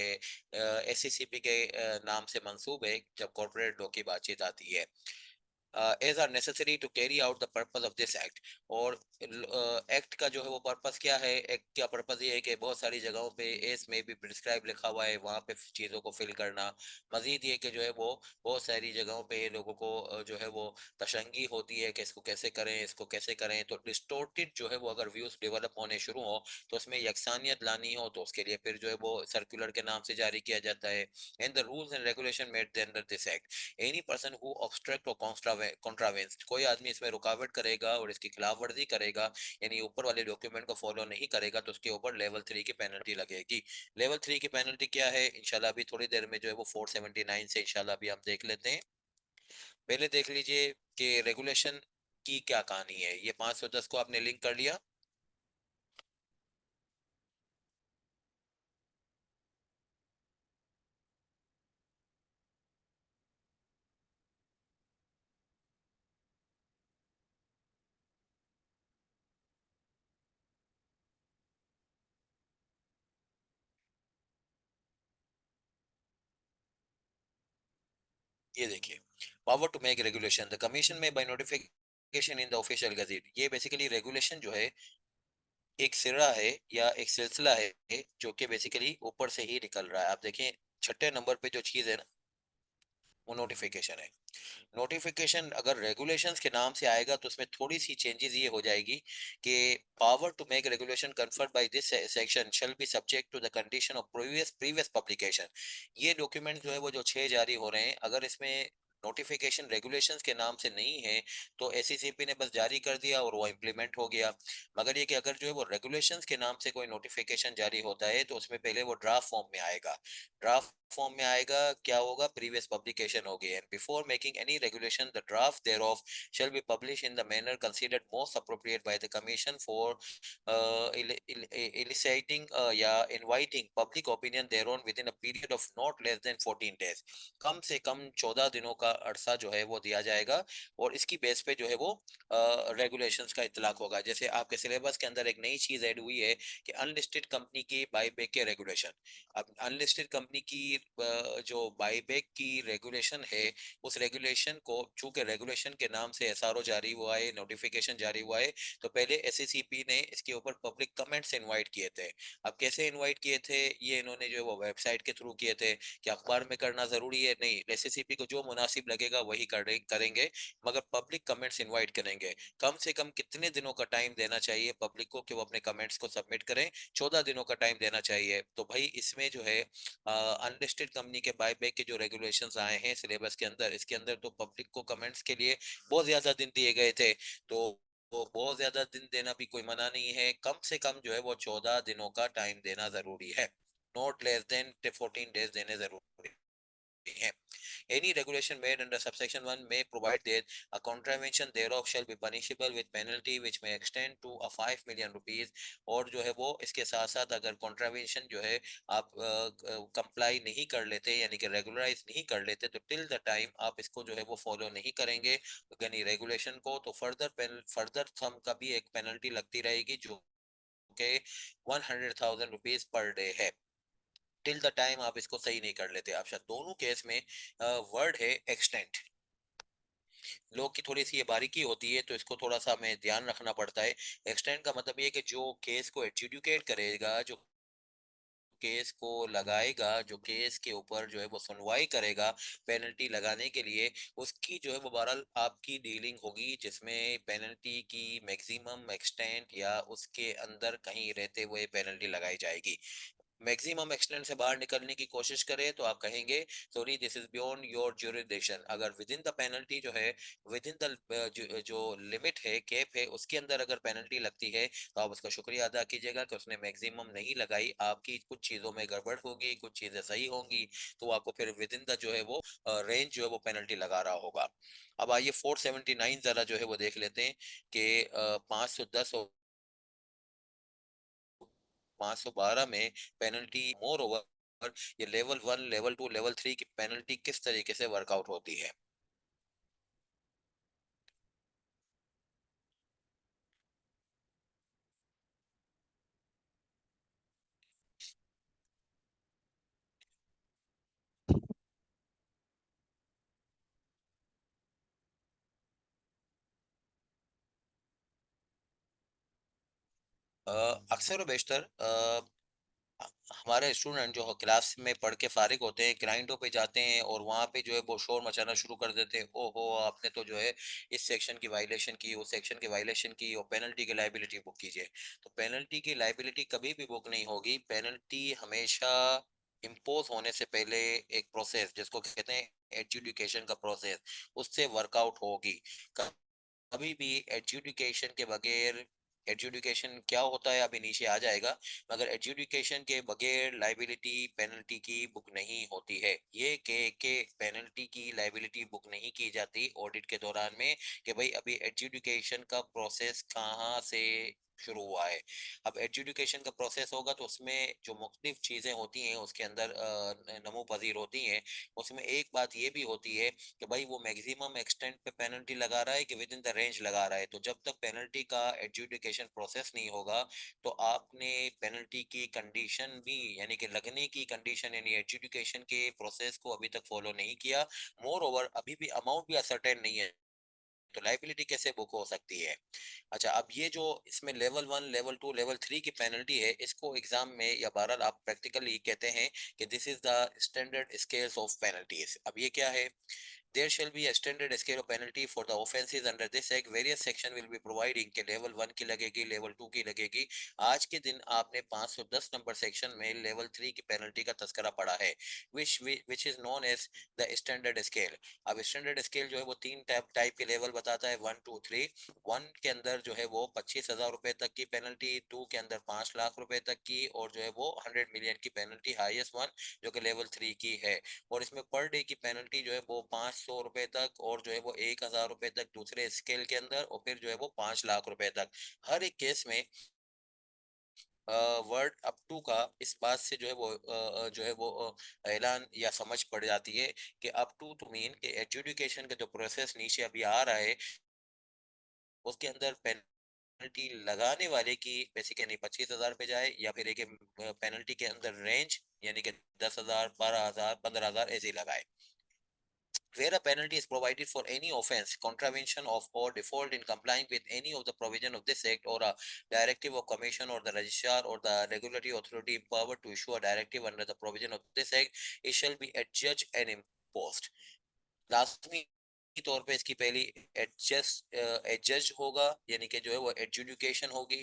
एससीसीपी के नाम से मंसूब है जब कॉर्पोरेट लॉ की बातचीत आती है। As are necessary to carry out the purpose of this act. और एक्ट का जो है वो पर्पस क्या है, एक्ट का पर्पस ये है कि बहुत सारी जगहों पे एस में भी प्रिस्क्राइब लिखा हुआ है, वहाँ पे चीज़ों को फिल करना। मजीद ये कि जो है वो बहुत सारी जगहों पे लोगों को जो है वो तशंगी होती है कि इसको कैसे करें, इसको कैसे करें। तो डिस्टोर्टेड जो है वो अगर व्यूज डेवलप होने शुरू हो तो उसमें यकसानियत लानी हो तो उसके लिए फिर जो है वो सर्कुलर के नाम से जारी किया जाता है। And the rules and regulation made under this act, any person who obstruct और कॉन्ट्रावेंस, कोई आदमी इसमें रुकावट करेगा और इसकी खिलाफवर्जी करेगा, यानी ऊपर वाले डॉक्यूमेंट को फॉलो नहीं करेगा, तो उसके ऊपर लेवल 3 की पेनल्टी लगेगी। लेवल 3 की पेनल्टी क्या है, इंशाल्लाह अभी थोड़ी देर में जो है वो 479 से इंशाल्लाह अभी हम देख लेते हैं। पहले देख लीजिए कि रेगुलेशन की क्या कहानी है। ये 510 को आपने लिंक कर लिया। ये देखिए, power to make regulation, the commission में by notification in the official gazette. ये बेसिकली रेगुलेशन जो है एक सिरा है या एक सिलसिला है जो कि बेसिकली ऊपर से ही निकल रहा है। आप देखें छठे नंबर पे जो चीज है ना, वो नोटिफिकेशन है। नोटिफिकेशन अगर रेगुलेशंस के नाम से आएगा तो उसमें थोड़ी सी चेंजेस ये हो जाएगी कि power to make regulation conferred by this section shall be subject to the condition of previous previous publication. ये डॉक्यूमेंट जो है वो जो 6 जारी हो रहे हैं, अगर इसमें नोटिफिकेशन रेगुलेशंस के नाम से नहीं है तो एससीसीपी ने बस जारी कर दिया और वो इम्प्लीमेंट हो गया। मगर ये कि अगर जो है वो रेगुलेशंस के नाम से कोई नोटिफिकेशन जारी होता है तो उसमें पहले वो ड्राफ्ट फॉर्म में आएगा। ड्राफ्ट फॉर्म में आएगा, क्या होगा, प्रीवियस पब्लिकेशन होगी। And before making any regulation the draft thereof shall be published in the manner considered most appropriate by the commission for eliciting या inviting public opinion thereon within a period of not less than 14 days। कम से कम 14 दिनों का अरसा जो है वो दिया जाएगा और इसकी बेस पे जो है वो रेगुलेशंस का इतलाक होगा। जैसे आपके सिलेबस के अंदर एक नई चीज ऐड हुई है कि अनलिस्टेड कंपनी की बाईबैक के रेगुलेशन। अब अनलिस्टेड कंपनी की जो बाईबैक की रेगुलेशन है, उस रेगुलेशन को चूंकि रेगुलेशन के नाम से एसआरओ जारी हुआ है, नोटिफिकेशन जारी हुआ है, तो पहले एससीसीपी ने इसके ऊपर पब्लिक कमेंट्स इनवाइट किए थे। अब कैसे इनवाइट किए थे, ये इन्होंने जो है वो वेबसाइट के थ्रू किए थे। कि अखबार में करना जरूरी है, नहीं, एससीसीपी को जो मुनासिब लगेगा वही करेंगे, मगर पब्लिक कमेंट्स इनवाइट करेंगे। कम से कम कितने दिनों का टाइम देना चाहिए पब्लिक को कि वो अपने कमेंट्स को सबमिट करें? 14 दिनों का टाइम देना चाहिए। तो भाई इसमें जो है अनलिस्टेड कंपनी के बायबैक के जो रेगुलेशंस आए हैं सिलेबस के अंदर, इसके अंदर तो पब्लिक को कमेंट्स के लिए बहुत ज्यादा दिन दिए गए थे। तो बहुत ज्यादा दिन देना भी कोई मना नहीं है, कम से कम जो है वो 14 दिनों का टाइम देना जरूरी है। नॉट लेस देन 14 डेज देने जरूरी है। Any regulation made under subsection 1 may provide that a contravention thereof shall be punishable with penalty which may extend to a 5 million rupees। और जो है वो इसके साथ साथ अगर कॉन्ट्रावेंशन जो है आप कंप्लाई नहीं कर लेते, यानी कि रेगुलराइज नहीं कर लेते, तो टिल द टाइम आप इसको जो है वो फॉलो नहीं करेंगे यानी रेगुलेशन को, तो फर्दर थम का भी एक पेनल्टी लगती रहेगी जो कि 100,000 रुपीज पर डे है। टिल द टाइम आप इसको सही नहीं कर लेते। आप शायद दोनों केस में वर्ड है एक्सटेंट। लोग की थोड़ी सी ये बारीकी होती है तो इसको थोड़ा सा हमें ध्यान रखना पड़ता है। एक्सटेंड का मतलब ये कि जो केस को एडजुडिकेट करेगा, जो केस को लगाएगा, जो केस के ऊपर जो है वो सुनवाई करेगा पेनल्टी लगाने के लिए, उसकी जो है वो बहरहाल आपकी डीलिंग होगी जिसमें पेनल्टी की मैक्सिमम एक्सटेंट या उसके अंदर कहीं रहते हुए पेनल्टी लगाई जाएगी। मैक्सिमम एक्सटेंट से बाहर निकलने की कोशिश करे तो आप कहेंगे sorry this is beyond your jurisdiction. अगर विद इन द पेनल्टी जो है, विद इन द जो लिमिट है, कैप है, उसके अंदर अगर पेनल्टी लगती है तो आप उसका शुक्रिया अदा कीजिएगा कि उसने मैक्सिमम नहीं लगाई। आपकी कुछ चीजों में गड़बड़ होगी, कुछ चीजें सही होंगी, तो आपको फिर विद इन द जो है वो रेंज जो है वो पेनल्टी लगा रहा होगा। अब आइए 479 जरा जो है वो देख लेते हैं कि 510 और 512 में पेनल्टी मोर ओवर ये लेवल 1 लेवल 2 लेवल 3 की पेनल्टी किस तरीके से वर्कआउट होती है। अक्सर व बेशतर हमारे स्टूडेंट जो क्लास में पढ़ के फारिग होते हैं, क्लाइंटों पे जाते हैं और वहाँ पे जो है वो शोर मचाना शुरू कर देते हैं, ओहो आपने तो जो है इस सेक्शन की वायलेशन की, उस सेक्शन की वायलेशन की, और पेनल्टी की लाइबिलिटी बुक कीजिए। तो पेनल्टी की लाइबिलिटी कभी भी बुक नहीं होगी। पेनल्टी हमेशा इम्पोज होने से पहले एक प्रोसेस जिसको कहते हैं एडजुडिकेशन का प्रोसेस, उससे वर्कआउट होगी। कभी भी एडजुडिकेशन के बगैर, एडजुडिकेशन क्या होता है अभी नीचे आ जाएगा, मगर एडजुडिकेशन के बगैर लाइबिलिटी पेनल्टी की बुक नहीं होती है। ये के पेनल्टी की लाइबिलिटी बुक नहीं की जाती ऑडिट के दौरान में कि भाई अभी एडजुडिकेशन का प्रोसेस कहाँ से शुरू हुआ है। अब एडजुडिकेशन का प्रोसेस होगा तो उसमें जो मुख्तलिफ चीज़ें होती हैं उसके अंदर नमो पजीर होती हैं। उसमें एक बात ये भी होती है कि भाई वो मैक्सिमम एक्सटेंट पे पेनल्टी लगा रहा है कि विद इन द रेंज लगा रहा है। तो जब तक पेनल्टी का एडजुडिकेशन प्रोसेस नहीं होगा तो आपने पेनल्टी की कंडीशन भी, यानी कि लगने की कंडीशन, यानी एडजुडिकेशन के प्रोसेस को अभी तक फॉलो नहीं किया। मोर ओवर अभी भी अमाउंट भी असर्टेन नहीं है, तो लाइबिलिटी कैसे बुक हो सकती है। अच्छा, अब ये जो इसमें लेवल 1, लेवल 2, लेवल 3 की पेनल्टी है, इसको एग्जाम में या बहरहाल आप प्रैक्टिकली कहते हैं कि this is the standard scales of penalties. अब ये क्या है? There shall be a standard scale of penalty for the offences under this act. Various section will be providing कि लेवल 1 की लगेगी, लेवल 2 की लगेगी। आज के दिन आपने 510 नंबर सेक्शन में लेवल 3 की पेनल्टी का तस्करा पड़ा है, which is known as the standard scale। अब स्टैंडर्ड स्केल जो है वो तीन टाइप के लेवल बताता है, 1, 2, 3। 1 के अंदर जो है वो 25,000 रुपए तक की पेनल्टी, 2 के अंदर 5 लाख रुपए तक की, और जो है वो 100 मिलियन की पेनल्टी हाईएस्ट वन जो कि लेवल 3 की है। और इसमें पर डे की पेनल्टी जो है वो 500 रुपए तक, और जो है वो 1,000 रुपए तक दूसरे स्केल के अंदर, और फिर जो है वो 5 लाख रुपए तक। हर एक केस में वर्ड अप टू का इस बात से जो है वो जो है वो ऐलान या समझ पड़ जाती है कि अप टू मीन के एजुकेशन का जो प्रोसेस नीचे अभी आ रहा है उसके अंदर पेनल्टी लगाने वाले की बेसिकली 25,000 पे जाए, या फिर एक पेनल्टी के अंदर रेंज यानी कि 10,000, 12,000, 15,000 ऐसे ही लगाए। Where a penalty is provided for any offence, contravention of, or default in complying with any of the provision of this act, or a directive of commission or the registrar or the regulatory authority empowered to issue a directive under the provision of this act, it shall be adjudged and imposed। लाजमी तौर पे इसकी पहली adjust होगा, यानी कि जो है वो एडजुडिकेशन होगी।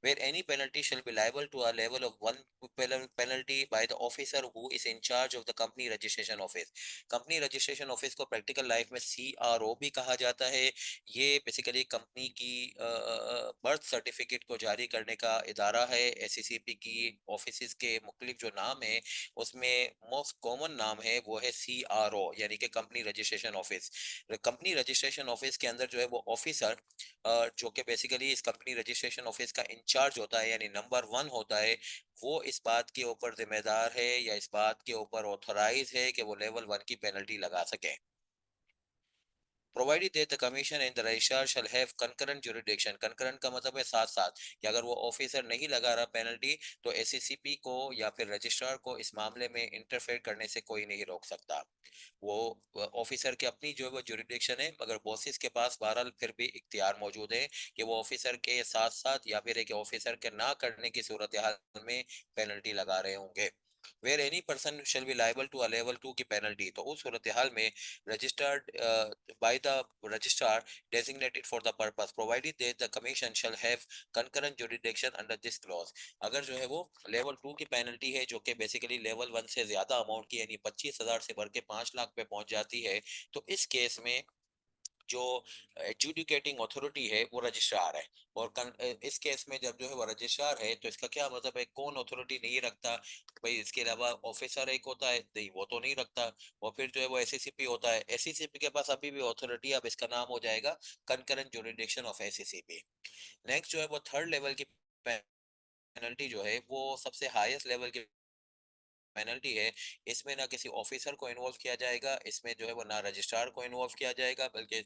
Where any penalty shall be liable to a level of one penalty by the officer who is in charge of the company registration office. Company registration office को प्रैक्टिकल लाइफ में CRO भी कहा जाता है। ये basically company की birth certificate को जारी करने का इदारा है। SCCP की ऑफिस के मुख्तलिफ जो नाम है उसमें मोस्ट कॉमन नाम है वो है CRO, यानी कि company registration office. Company registration office के अंदर जो है वो ऑफिसर जो कि बेसिकली इस कंपनी रजिस्ट्रेशन ऑफिस का इंचार्ज होता है, यानी नंबर 1 होता है, वो इस बात के ऊपर जिम्मेदार है या इस बात के ऊपर ऑथोराइज है कि वो लेवल 1 की पेनल्टी लगा सके। Provided that the commission and the registrar shall have concurrent jurisdiction. Concurrent का मतलब है साथ साथ, कि अगर वो ऑफिसर नहीं लगा रहा पेनल्टी तो SCCP को या फिर रजिस्ट्रार को इस मामले में इंटरफेयर करने से कोई नहीं रोक सकता। वो ऑफिसर की अपनी जो है वो जुरिडिक्शन है, मगर बॉसेस के पास बहरहाल फिर भी इख्तियार मौजूद है कि वो ऑफिसर के साथ साथ या फिर एक ऑफिसर के ना करने की सूरत हाल में पेनल्टी लगा रहे होंगे। Where any person shall be liable to a level 2 की पेनल्टी, तो उस सूरत हाल में registered by the registrar designated for the purpose, provided that the commission shall have concurrent jurisdiction under this clause। अगर जो है वो लेवल 2 की पेनल्टी है जो कि बेसिकली लेवल 1 से ज्यादा अमाउंट की, यानी 25,000 से बढ़ के 5 लाख पे पहुंच जाती है, तो इस केस में जो एडजुडिकेटिंग अथॉरिटी है वो रजिस्ट्रार है। और इस केस में जब जो है वो रजिस्ट्रार है तो इसका क्या मतलब है, कौन अथॉरिटी नहीं रखता? भाई इसके अलावा ऑफिसर एक होता है, नहीं वो तो नहीं रखता। और फिर जो है वो SCCP होता है, SCCP के पास अभी भी अथॉरिटी, अब इसका नाम हो जाएगा concurrent jurisdiction of SCCP। Next जो है वो थर्ड लेवल की पेनल्टी जो है वो सबसे हाईएस्ट लेवल की पेनल्टी है। इसमें ना किसी ऑफिसर को इन्वॉल्व किया जाएगा, इसमें जो है वो ना रजिस्ट्रार को इन्वॉल्व किया जाएगा, बल्कि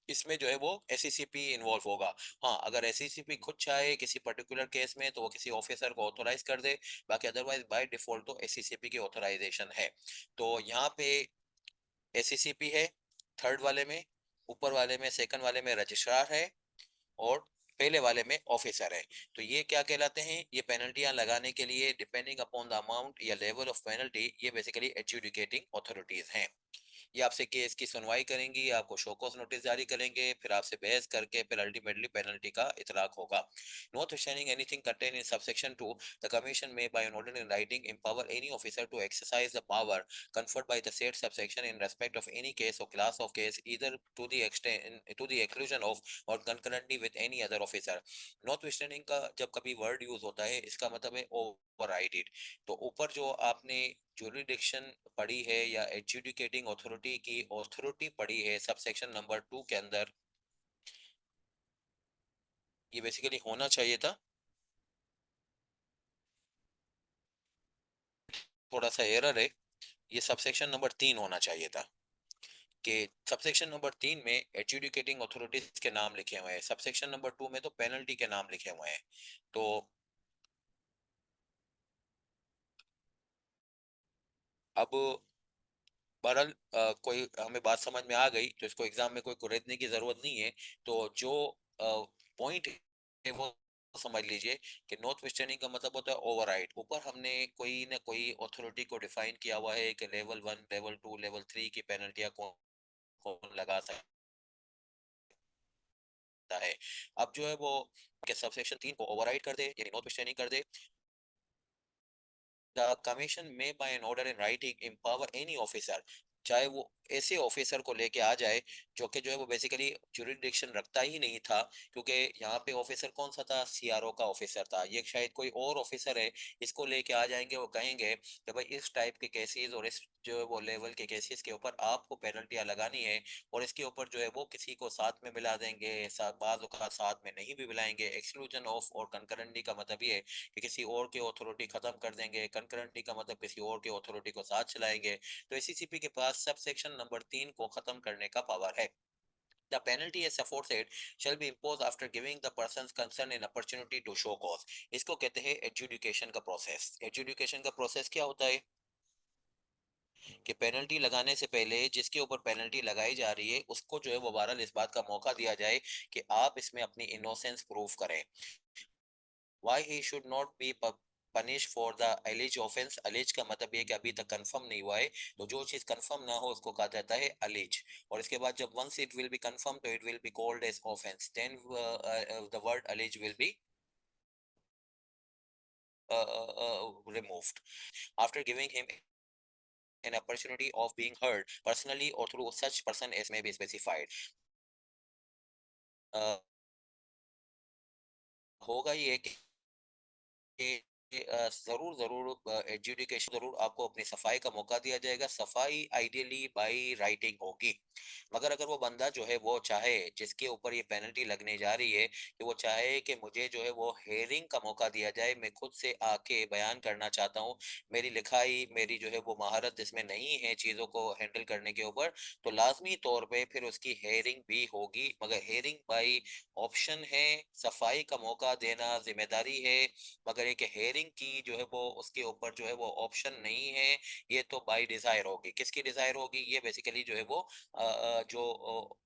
इसमें जो है वो SCCP इन्वॉल्व होगा। हाँ, अगर SCCP खुद चाहे किसी पर्टिकुलर केस में तो वो किसी ऑफिसर को ऑथोराइज कर दे, बाकी अदरवाइज बाय डिफॉल्ट तो SCCP की ऑथोराइजेशन है। तो यहाँ पे SCCP है थर्ड वाले में, ऊपर वाले में सेकंड वाले में रजिस्ट्रार है, और पहले वाले में ऑफिसर है। तो ये क्या कहलाते हैं, ये पेनल्टियां लगाने के लिए डिपेंडिंग अपॉन द अमाउंट या लेवल ऑफ पेनल्टी, ये बेसिकली एडजुडिकेटिंग ऑथोरिटीज हैं। ये आपसे केस की सुनवाई करेंगी, आपको शोकॉज नोटिस जारी करेंगे, फिर आपसे बहस करके फिर अल्टीमेटली पेनल्टी का इतलाक होगा। Notwithstanding anything contain in subsection 2, the commission में by an order in writing empower any officer to exercise the power conferred by the said subsection in respect of any case or class of case, either to the extent to the exclusion of or concurrently with any other officer। Notwithstanding का जब कभी word use होता है, इसका मतलब है override it. तो ऊपर जो आपने जुरिडिक्शन पढ़ी है या एडजुडिकेटिंग अथॉरिटी की अथॉरिटी पढ़ी है सबसेक्शन नंबर 2 के अंदर, ये बेसिकली होना चाहिए था, थोड़ा सा एरर है, ये सबसेक्शन नंबर 3 होना चाहिए था। कि सबसेक्शन नंबर 3 में एडजुडिकेटिंग अथॉरिटीज के नाम लिखे हुए हैं, सबसेक्शन नंबर 2 में तो पेनल्टी के नाम लिखे हुए हैं। तो अब बहरहाल कोई हमें बात समझ में आ गई, तो इसको एग्जाम में कोई कुरेदने की जरूरत नहीं है। तो जो पॉइंट है वो समझ लीजिए कि नॉर्थ वेस्टर्निंग का मतलब होता है ओवरराइड। ऊपर हमने कोई ना कोई अथॉरिटी को डिफाइन किया हुआ है कि लेवल 1, लेवल 2, लेवल 3 की पेनल्टियां कौन कौन लगा सकता है। अब जो है वो कि सबसेक्शन 3 को ओवरराइड कर दे यानी नॉर्थ वेस्टर्निंग कर दे। द कमीशन में by an order in writing empower any officer, चाहे वो ऐसे ऑफिसर को लेके आ जाए जो कि जो है वो बेसिकली जुरिडिक्शन रखता ही नहीं था, क्योंकि यहाँ पे ऑफिसर कौन सा था, सीआरओ का ऑफिसर था, ये शायद कोई और ऑफिसर है। इसको लेके आ जाएंगे, वो कहेंगे कि भाई इस टाइप के केसेस और इस जो है वो लेवल के केसेस के ऊपर आपको पेनल्टियां लगानी है, और इसके ऊपर जो है वो किसी को साथ में मिला देंगे, बाज़ औक़ात साथ में नहीं भी मिलाएंगे। एक्सक्लूजन ऑफ और कंकरेंटली का मतलब ये है कि किसी और की अथॉरिटी खत्म कर देंगे, कंकरेंटली का मतलब किसी और की अथॉरिटी को साथ चलाएंगे। तो एसीसीपी के पास सब सेक्शन नंबर 3 को खत्म करने का पावर है। The penalty as aforesaid shall be imposed after giving the persons concerned an opportunity to show cause। इसको कहते हैं एडजुडिकेशन का प्रोसेस। एडजुडिकेशन का प्रोसेस क्या होता है कि पेनल्टी लगाने से पहले जिसके ऊपर पेनल्टी लगाई जा रही है उसको जो है वो बहरहाल इस बात का मौका दिया जाए कि आप इसमें अपनी इनोसेंस प्रूव करें। why he should not be punished for the alleged offense। alleged का मतलब ये कि अभी तक कंफर्म नहीं हुआ है, तो जो चीज कंफर्म ना हो उसको कहा जाता है alleged। और इसके बाद जब once it will be confirmed तो it will be called as offense, then the word alleged will be removed after giving him an opportunity of being heard personally or through such person as may be specified। uh, होगा ये कि जरूर जरूर education जरूर आपको अपनी सफाई का मौका दिया जाएगा। सफाई आइडियली बाय राइटिंग होगी, मगर अगर वो बंदा जो है वो चाहे जिसके ऊपर ये पेनल्टी लगने जा रही है कि वो चाहे कि मुझे जो है वो हेयरिंग का मौका दिया जाए, मैं खुद से आके बयान करना चाहता हूँ, मेरी लिखाई मेरी जो है वो महारत इसमें नहीं है चीज़ों को हैंडल करने के ऊपर, तो लाजमी तौर पे फिर उसकी हेयरिंग भी होगी। मगर हेयरिंग बाय ऑप्शन है, सफाई का मौका देना जिम्मेदारी है, मगर एक हेयरिंग की जो है वो उसके ऊपर जो है वो ऑप्शन नहीं है। ये तो बाय डिजायर होगी। किसकी डिजायर होगी, ये बेसिकली जो है वो जो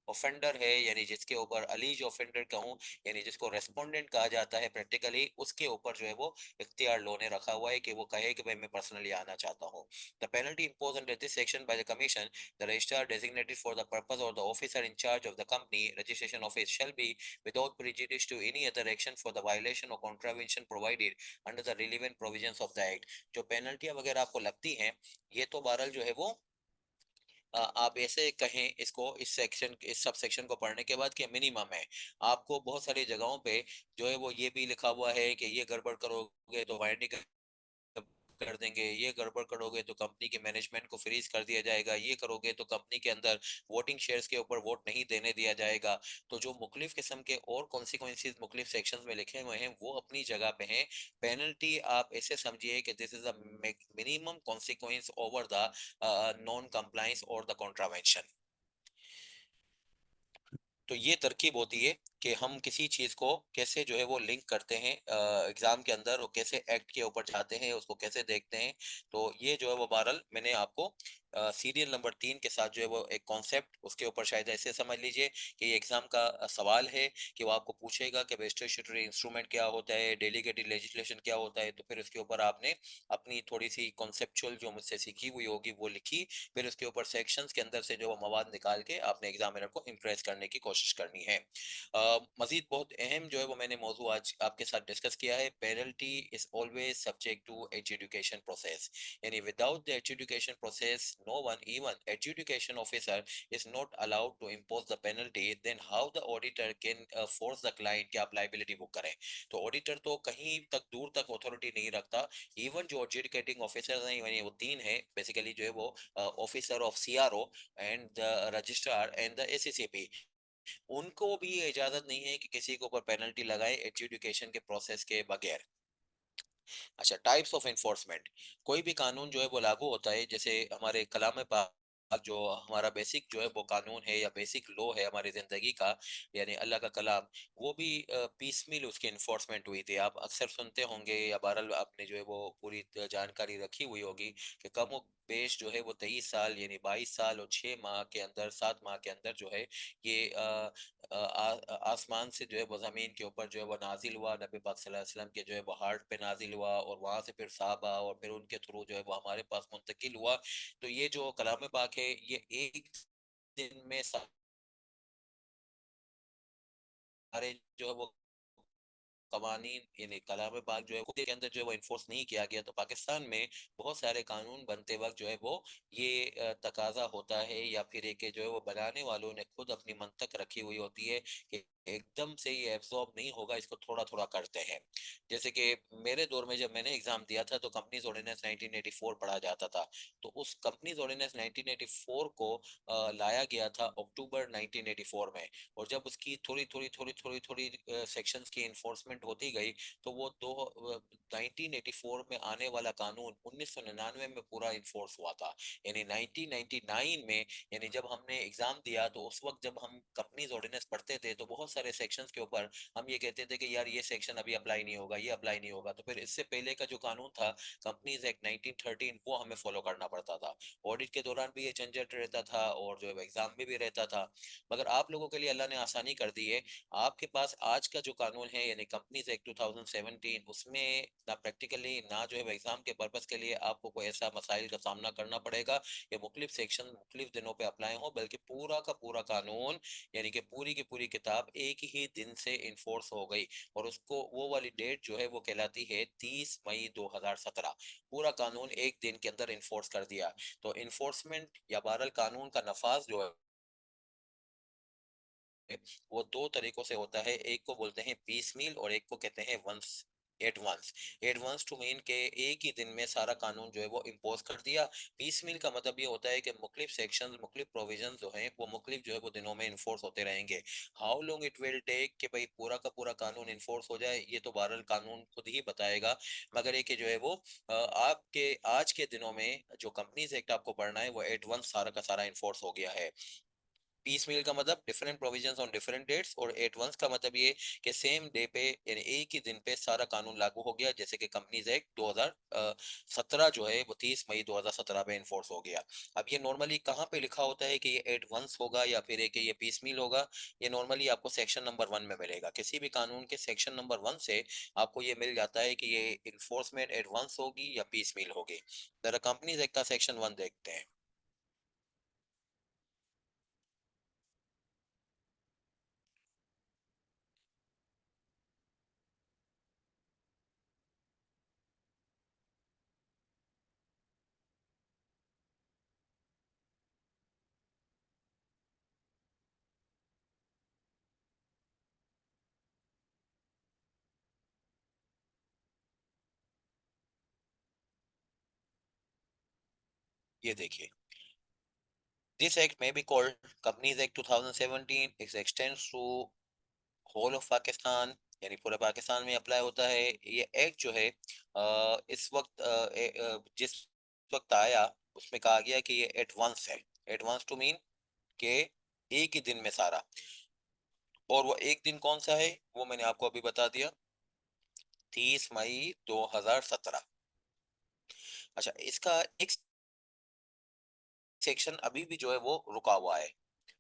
ऑफेंडर है यानी जिसके ऊपर अलीज ऑफेंडर कहूँ, यानी जिसको रेस्पोंडेंट कहा जाता है प्रैक्टिकली, उसके ऊपर जो है वो इख्तियार लो ने रखा हुआ है कि वो कहे कि भाई मैं पर्सनली आना चाहता हूँ। The penalty imposed under this section by the commission, the registrar designated for the purpose or the officer in charge of the company registration office shall be without prejudice to any other action for the violation or contravention provided under the relevant provisions of the act। जो पेनल्टियां वगैरह आपको लगती हैं, ये तो बहरहाल जो है वो आप ऐसे कहें इसको, इस सेक्शन इस सब सेक्शन को पढ़ने के बाद कि मिनिमम है। आपको बहुत सारी जगहों पे जो है वो ये भी लिखा हुआ है कि ये गड़बड़ करोगे तो वारंटी कर देंगे, ये गड़बड़ करोगे तो कंपनी के मैनेजमेंट को फ्रीज कर दिया जाएगा, ये करोगे तो कंपनी के अंदर वोटिंग शेयर्स के ऊपर वोट नहीं देने दिया जाएगा। तो जो मुख्तलिफ किस्म के और कॉन्सिक्वेंसेज मुख्तलिफ सेक्शंस में लिखे हुए हैं वो अपनी जगह पे हैं। पेनल्टी आप ऐसे समझिए कि this is a minimum consequence over the non compliance और द कॉन्ट्रावेंशन। तो ये तरकीब होती है कि हम किसी चीज को कैसे जो है वो लिंक करते हैं एग्जाम के अंदर, और कैसे एक्ट के ऊपर जाते हैं, उसको कैसे देखते हैं। तो ये जो है वो बहरहाल मैंने आपको सीरियल नंबर 3 के साथ जो है वो एक कॉन्सेप्ट उसके ऊपर शायद ऐसे समझ लीजिए कि ये एग्जाम का सवाल है कि वो आपको पूछेगा कि स्टैट्यूटरी इंस्ट्रूमेंट क्या होता है, डेलीगेटेड लेजिस्लेशन क्या होता है, तो फिर उसके ऊपर आपने अपनी थोड़ी सी कॉन्सेप्चुअल जो मुझसे सीखी हुई होगी वो लिखी, फिर उसके ऊपर सेक्शंस के अंदर से जो वो मवाद निकाल के आपने एग्जामिनर को इम्प्रेस करने की कोशिश करनी है। मजीद बहुत अहम जो है वो मैंने मौजू आज आपके साथ डिस्कस किया है, penalty is always subject to education process, यानी without the education process no one even education officer is not allowed to impose the penalty, then how the auditor can force the client कि आप liability book करें। तो auditor तो कहीं तक दूर तक अथॉरिटी नहीं रखता। इवन जो एडजुडिकेटिंग ऑफिसर हैं, यानी वो तीन है बेसिकली जो है वो officer of CRO and the registrar and the SECP, उनको भी ये इजाजत नहीं है कि किसी के ऊपर पेनल्टी लगाए एजुकेशन के प्रोसेस के बगैर। अच्छा, टाइप्स ऑफ एनफोर्समेंट। कोई भी कानून जो है वो लागू होता है, जैसे हमारे कलाम पाक जो हमारा बेसिक जो है वो कानून है या बेसिक लॉ है हमारी जिंदगी का, यानी अल्लाह का कलाम, वो भी पीसमील उसकी इन्फोर्समेंट हुई थी। आप अक्सर सुनते होंगे या बहरहाल आपने जो है वो पूरी जानकारी रखी हुई होगी कि कम पेश जो है वो 23 साल यानी 22 साल और 6 माह के अंदर, 7 माह के अंदर जो है ये आसमान से जो है वो जमीन के ऊपर जो है वो नाजिल हुआ, नबी पाक सल्लल्लाहु अलैहि वसल्लम के जो है वो हार्ट पे नाजिल हुआ, और वहां से फिर साहबा और फिर उनके थ्रू जो है वो हमारे पास मुंतकिल हुआ। तो ये जो कलाम पाक है ये एक दिन में सारे जो है वो कवानीन यानी कलाम पाक जो है वो के अंदर जो है वो इन्फोर्स नहीं किया गया, तो पाकिस्तान में बहुत सारे कानून बनते वक्त जो है वो ये तकाजा होता है, या फिर एक जो है वो बनाने वालों ने खुद अपनी मंतक रखी हुई होती है कि एकदम से ये एब्जॉर्ब नहीं होगा, इसको थोड़ा थोड़ा करते हैं। जैसे कि मेरे दौर में जब मैंने एग्जाम दिया था तो कंपनीज ऑर्डिनेंस 1984 पढ़ा जाता था। तो उस कंपनीज ऑर्डिनेंस 1984 को लाया गया था अक्टूबर 1984 में, और जब उसकी थोड़ी थोड़ी थोड़ी थोड़ी थोड़ी सेक्शंस की इन्फोर्समेंट होती गई, तो वो 1984 में आने वाला कानून 1999 में पूरा इन्फोर्स हुआ था। यानी 1999 में, यानी जब हमने एग्जाम दिया तो उस वक्त जब हम कंपनीज ऑर्डिनेंस पढ़ते थे तो बहुत सारे सेक्शंस के ऊपर हम ये कहते थे कि यार ये सेक्शन अभी अप्लाई नहीं होगा, ये अप्लाई नहीं होगा, तो फिर इससे पहले का जो कानून था कंपनीज एक्ट 1913 वो हमें फॉलो करना पड़ता था। ऑडिट के दौरान भी ये झंझट रहता था और जो है एग्जाम में भी रहता था। मगर आप लोगों के लिए अल्लाह ने आसानी कर दी है। आपके पास आज का जो कानून है यानी कंपनीज एक्ट 2017, उसमें ना प्रैक्टिकली ना जो है एग्जाम के पर्पस के लिए आपको कोई ऐसा मसाइल का सामना करना पड़ेगा कि मुख्तलिफ सेक्शन मुख्तलिफ दिनों पे अप्लाई हो, बल्कि पूरा का पूरा कानून यानी कि पूरी की पूरी किताब एक ही दिन से इन्फोर्स हो गई। और उसको वो वाली डेट जो है वो कहलाती है 30 मई 2017। पूरा कानून एक दिन के अंदर इन्फोर्स कर दिया। तो इन्फोर्समेंट या बहरहाल कानून का नफाज जो है वो दो तरीकों से होता है, एक को बोलते हैं पीस मील और एक को कहते हैं once advance. Advance to mean के एक ही दिन में सारा कानून जो है वो इम्पोज कर दिया। पीस मील का मतलब ये होता है कि मुख्तलिफ सेक्शन मुख्तलिफ प्रोविजन जो हैं वो मुख्तलिफ जो है वो दिनों में इन्फोर्स होते रहेंगे। How long it will take कि भाई पूरा का पूरा कानून इन्फोर्स हो जाए, ये तो बहरहाल कानून खुद ही बताएगा। मगर एक जो है वो आपके आज के दिनों में जो कंपनीज एक्ट आपको पढ़ना है वो एडवांस सारा का सारा इन्फोर्स हो गया है। पीस मील का मतलब different provisions on different dates, और एट वंस का मतलब ये कि सेम डे पे यानी एक ही दिन पे सारा कानून लागू हो गया। जैसे कि कंपनीज एक्ट 2017 जो है वो 30 मई 2017 पे इन्फोर्स हो गया। अब ये नॉर्मली कहाँ पे लिखा होता है कि ये एट वंस होगा या फिर एक ये पीस मील होगा? ये नॉर्मली आपको सेक्शन नंबर 1 में मिलेगा, किसी भी कानून के सेक्शन नंबर 1 से आपको ये मिल जाता है कि ये इन्फोर्समेंट एट वंस होगी या पीस मील होगी। जरा कंपनीज एक्ट का सेक्शन 1 देखते हैं। ये देखिए, This act may be called Companies Act 2017. It extends to whole of Pakistan, यानी पूरे पाकिस्तान में अप्लाई होता है। ये एक्ट जो है इस वक्त जिस वक्त आया उसमें कहा गया कि ये एडवांस है। एडवांस टू मीन के एक ही दिन में सारा। और वो एक दिन कौन सा है, वो मैंने आपको अभी बता दिया, 30 मई 2017। अच्छा, इसका एक सेक्शन अभी भी जो है वो रुका हुआ है।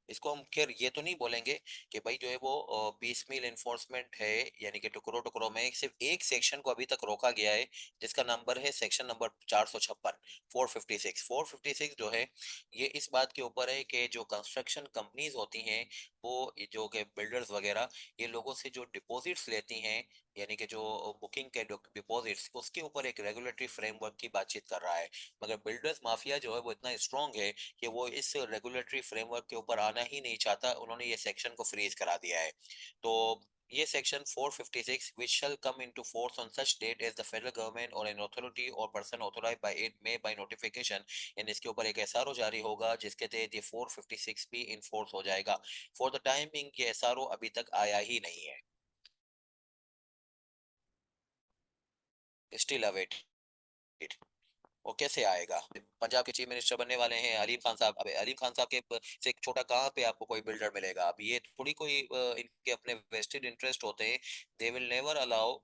इसको हम खैर ये तो नहीं बोलेंगे कि भाई जो है वो पीसमील इन्फोर्समेंट है, यानी कि टुकड़ों टुकड़ों में, सिर्फ एक सेक्शन को अभी तक रोका गया है, जिसका नंबर है सेक्शन नंबर 456, 456 जो है, ये इस बात के ऊपर है कि जो कंस्ट्रक्शन कंपनीज होती हैं, वो ये जो कि बिल्डर्स वगैरह, ये लोगों से जो डिपॉजिट्स लेती हैं, यानी कि जो बुकिंग के डिपॉजिट्स, उसके ऊपर एक रेगुलेटरी फ्रेमवर्क की बातचीत कर रहा है। मगर बिल्डर्स माफिया जो है वो इतना स्ट्रांग है कि वो इस रेगुलेटरी फ्रेमवर्क के ऊपर आना ही नहीं चाहता, उन्होंने ये सेक्शन को फ्रीज करा दिया है। तो ये section 456, which shall come into force on such date as the federal government or an authority or person authorized by it may by notification, इन इसके ऊपर एक एसआरओ जारी होगा जिसके तहत ये 456 भी इन्फोर्स हो जाएगा। फॉर द टाइम बिंग ये एसआरओ अभी तक आया ही नहीं है, स्टिल अवेट। वो कैसे आएगा? पंजाब के चीफ मिनिस्टर बनने वाले हैं अलीम खान साहब, अबे अलीम खान साहब के से एक छोटा कहाँ पे आपको कोई बिल्डर मिलेगा? अब ये थोड़ी कोई इनके अपने वेस्टेड इंटरेस्ट होते हैं। They will never allow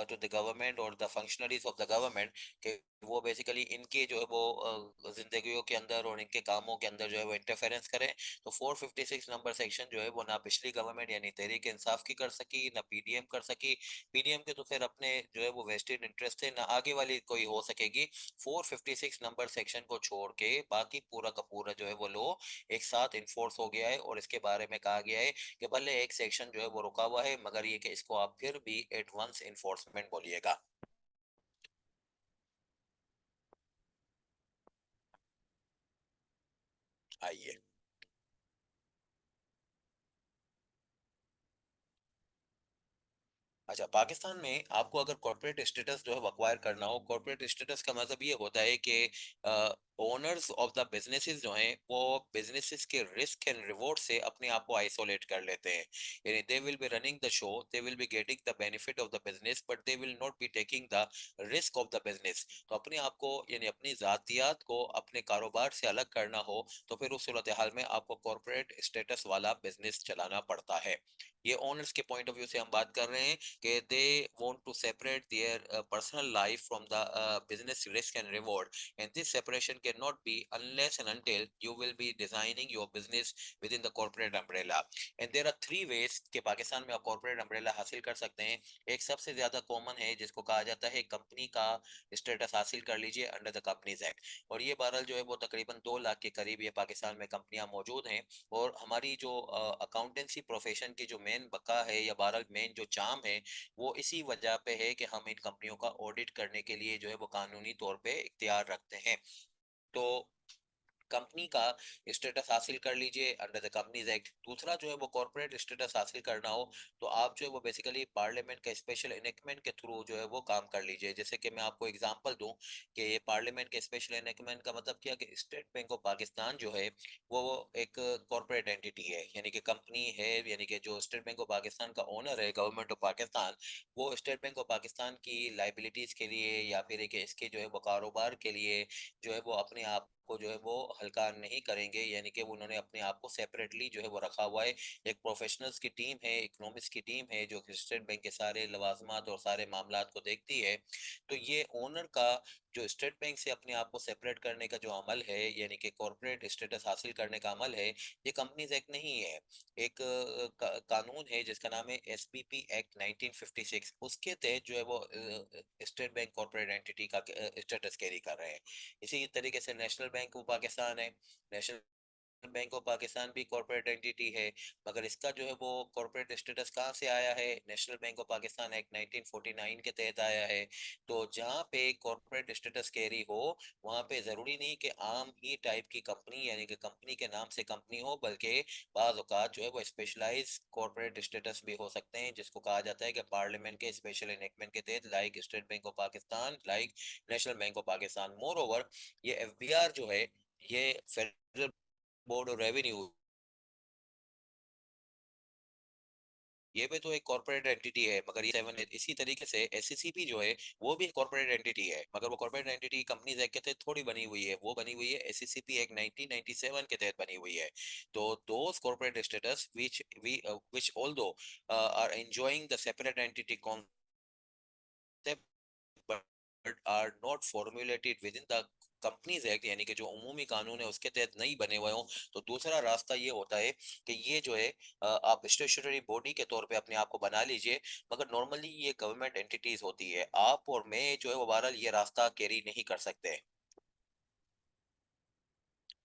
to the government और the functionaries of the government कि वो बेसिकली इनके जो है वो जिंदगियों के अंदर और इनके कामों के अंदर जो है वो इंटरफेरेंस करें। तो 456 नंबर सेक्शन जो है वो ना पिछली गवर्नमेंट यानी तहरीक इंसाफ की कर सकी, ना पीडीएम कर सकी। पीडीएम के तो फिर अपने जो है वो वेस्टेड इंटरेस्ट थे, ना आगे वाली कोई हो सकेगी। 456 नंबर सेक्शन को छोड़ के बाकी पूरा का पूरा जो है वो लो एक साथ इन्फोर्स हो गया है, और इसके बारे में कहा गया है कि भले एक सेक्शन जो है वो रुका हुआ है, मगर ये कि इसको आप फिर भी एट वंस इन्फोर्समेंट बोलिएगा। आइए। अच्छा, पाकिस्तान में आपको अगर कॉर्पोरेट स्टेटस जो है एक्वायर करना हो, कॉर्पोरेट स्टेटस का मतलब ये होता है कि ओनर्स ऑफ द बिजनेसेस जो हैं वो बिजनेसेस के रिस्क एंड रिवॉर्ड से अपने आप को आइसोलेट कर लेते हैं। यानी they will be running the show, they will be getting the benefit of the business, but they will not be taking the risk of the business. तो अपने आप को यानी अपनी जातियात को अपने कारोबार से अलग करना हो, तो फिर उस सूरत हाल में आपको कॉर्पोरेट स्टेटस वाला बिजनेस चलाना पड़ता है। ये ओनर्स के पॉइंट ऑफ व्यू से हम बात कर रहे हैं कि they want to separate their personal life from the business risk and reward, and this separation cannot be unless and until you will be designing your business within the corporate umbrella, and there are three ways कि पाकिस्तान में आप corporate umbrella हासिल कर सकते हैं। एक सबसे ज्यादा कॉमन है जिसको कहा जाता है कंपनी का स्टेटस हासिल कर लीजिए अंडर द कंपनीज एक्ट, और ये बहरहाल जो है वो तकरीबन 2 लाख के करीब ये पाकिस्तान में कंपनियां मौजूद हैं। और हमारी जो अकाउंटेंसी प्रोफेशन की जो मेन बका है या बहरहाल मेन जो चाम है, वो इसी वजह पे है कि हम इन कंपनियों का ऑडिट करने के लिए जो है वो कानूनी तौर पे इख्तियार रखते हैं। तो कंपनी का स्टेटस हासिल कर लीजिए अंडर द कंपनीज एक्ट। दूसरा जो है वो कॉर्पोरेट स्टेटस हासिल करना हो, तो आप जो है वो बेसिकली पार्लियामेंट का स्पेशल इनेक्टमेंट के थ्रू जो है वो काम कर लीजिए। जैसे कि मैं आपको एग्जांपल दूं कि ये पार्लियामेंट के स्पेशल इनेक्टमेंट का मतलब क्या, कि स्टेट बैंक ऑफ पाकिस्तान जो है वो एक कॉर्पोरेट एंटिटी है, यानी कि कंपनी है, यानी कि जो स्टेट बैंक ऑफ पाकिस्तान का ओनर है गवर्नमेंट ऑफ पाकिस्तान, वो स्टेट बैंक ऑफ पाकिस्तान की लाइबिलिटीज के लिए या फिर एक इसके जो है वो कारोबार के लिए जो है वो अपने आप को जो है वो हल्का नहीं करेंगे, यानी कि उन्होंने अपने आप को सेपरेटली जो है वो रखा हुआ है। एक प्रोफेशनल्स की टीम है, इकोनॉमिक्स की टीम है जो स्टेट बैंक के सारे लवाजमात और सारे मामलात को देखती है। तो ये ओनर का जो स्टेट बैंक से अपने आप को सेपरेट करने का जो अमल है, यानी कि कॉर्पोरेट स्टेटस हासिल करने का अमल है, ये कंपनीज एक्ट नहीं है। एक कानून है जिसका नाम है एसपीपी एक्ट 1956, उसके तहत जो है वो स्टेट बैंक कॉर्पोरेट एंटिटी का स्टेटस कैरी कर रहे हैं। इसी तरीके से नेशनल बैंक ऑफ पाकिस्तान है, नेशनल बैंक ऑफ पाकिस्तान भी कॉर्पोरेट एंटिटी है, मगर इसका जो है वो कॉर्पोरेट स्टेटस कहाँ से आया है? National bank of Pakistan act 1949 के तहत आया है। तो जहाँ पे कॉर्पोरेट स्टेटस कैरी हो, वहाँ पे जरूरी नहीं कि आम ही टाइप की कंपनी यानी कि कंपनी के नाम से कंपनी हो, बल्कि बाज औकात जो है वो स्पेशलाइज कॉर्पोरेट स्टेटस भी हो सकते हैं, जिसको कहा जाता है कि पार्लियामेंट के स्पेशल इनेक्टमेंट के तहत, like state bank of Pakistan, like national bank of Pakistan. More over, ये एफबीआर जो है, ये फेडरल बोर्ड ऑफ रेवेन्यू ये भी तो एक कॉर्पोरेट एंटिटी है, मगर ये सेवन इसी तरीके से एससीसीपी जो है वो भी कॉर्पोरेट एंटिटी है, मगर वो कॉर्पोरेट एंटिटी कंपनीज एक्ट के तहत थोड़ी बनी हुई है, वो बनी हुई है एससीसीपी एक्ट 1997 के तहत बनी हुई है। तो दोस corporate status which although are enjoying the separate entity concept but are not formulated within the companies act, यानी कि जो उमूमी कानून है उसके तहत नहीं बने हुए हों, तो दूसरा रास्ता ये होता है कि ये जो है आप स्टेचुटरी बॉडी के तौर पे अपने आप को बना लीजिए, मगर नॉर्मली ये गवर्नमेंट एंटिटीज होती है, आप और मैं जो है वो बहरहाल ये रास्ता कैरी नहीं कर सकते।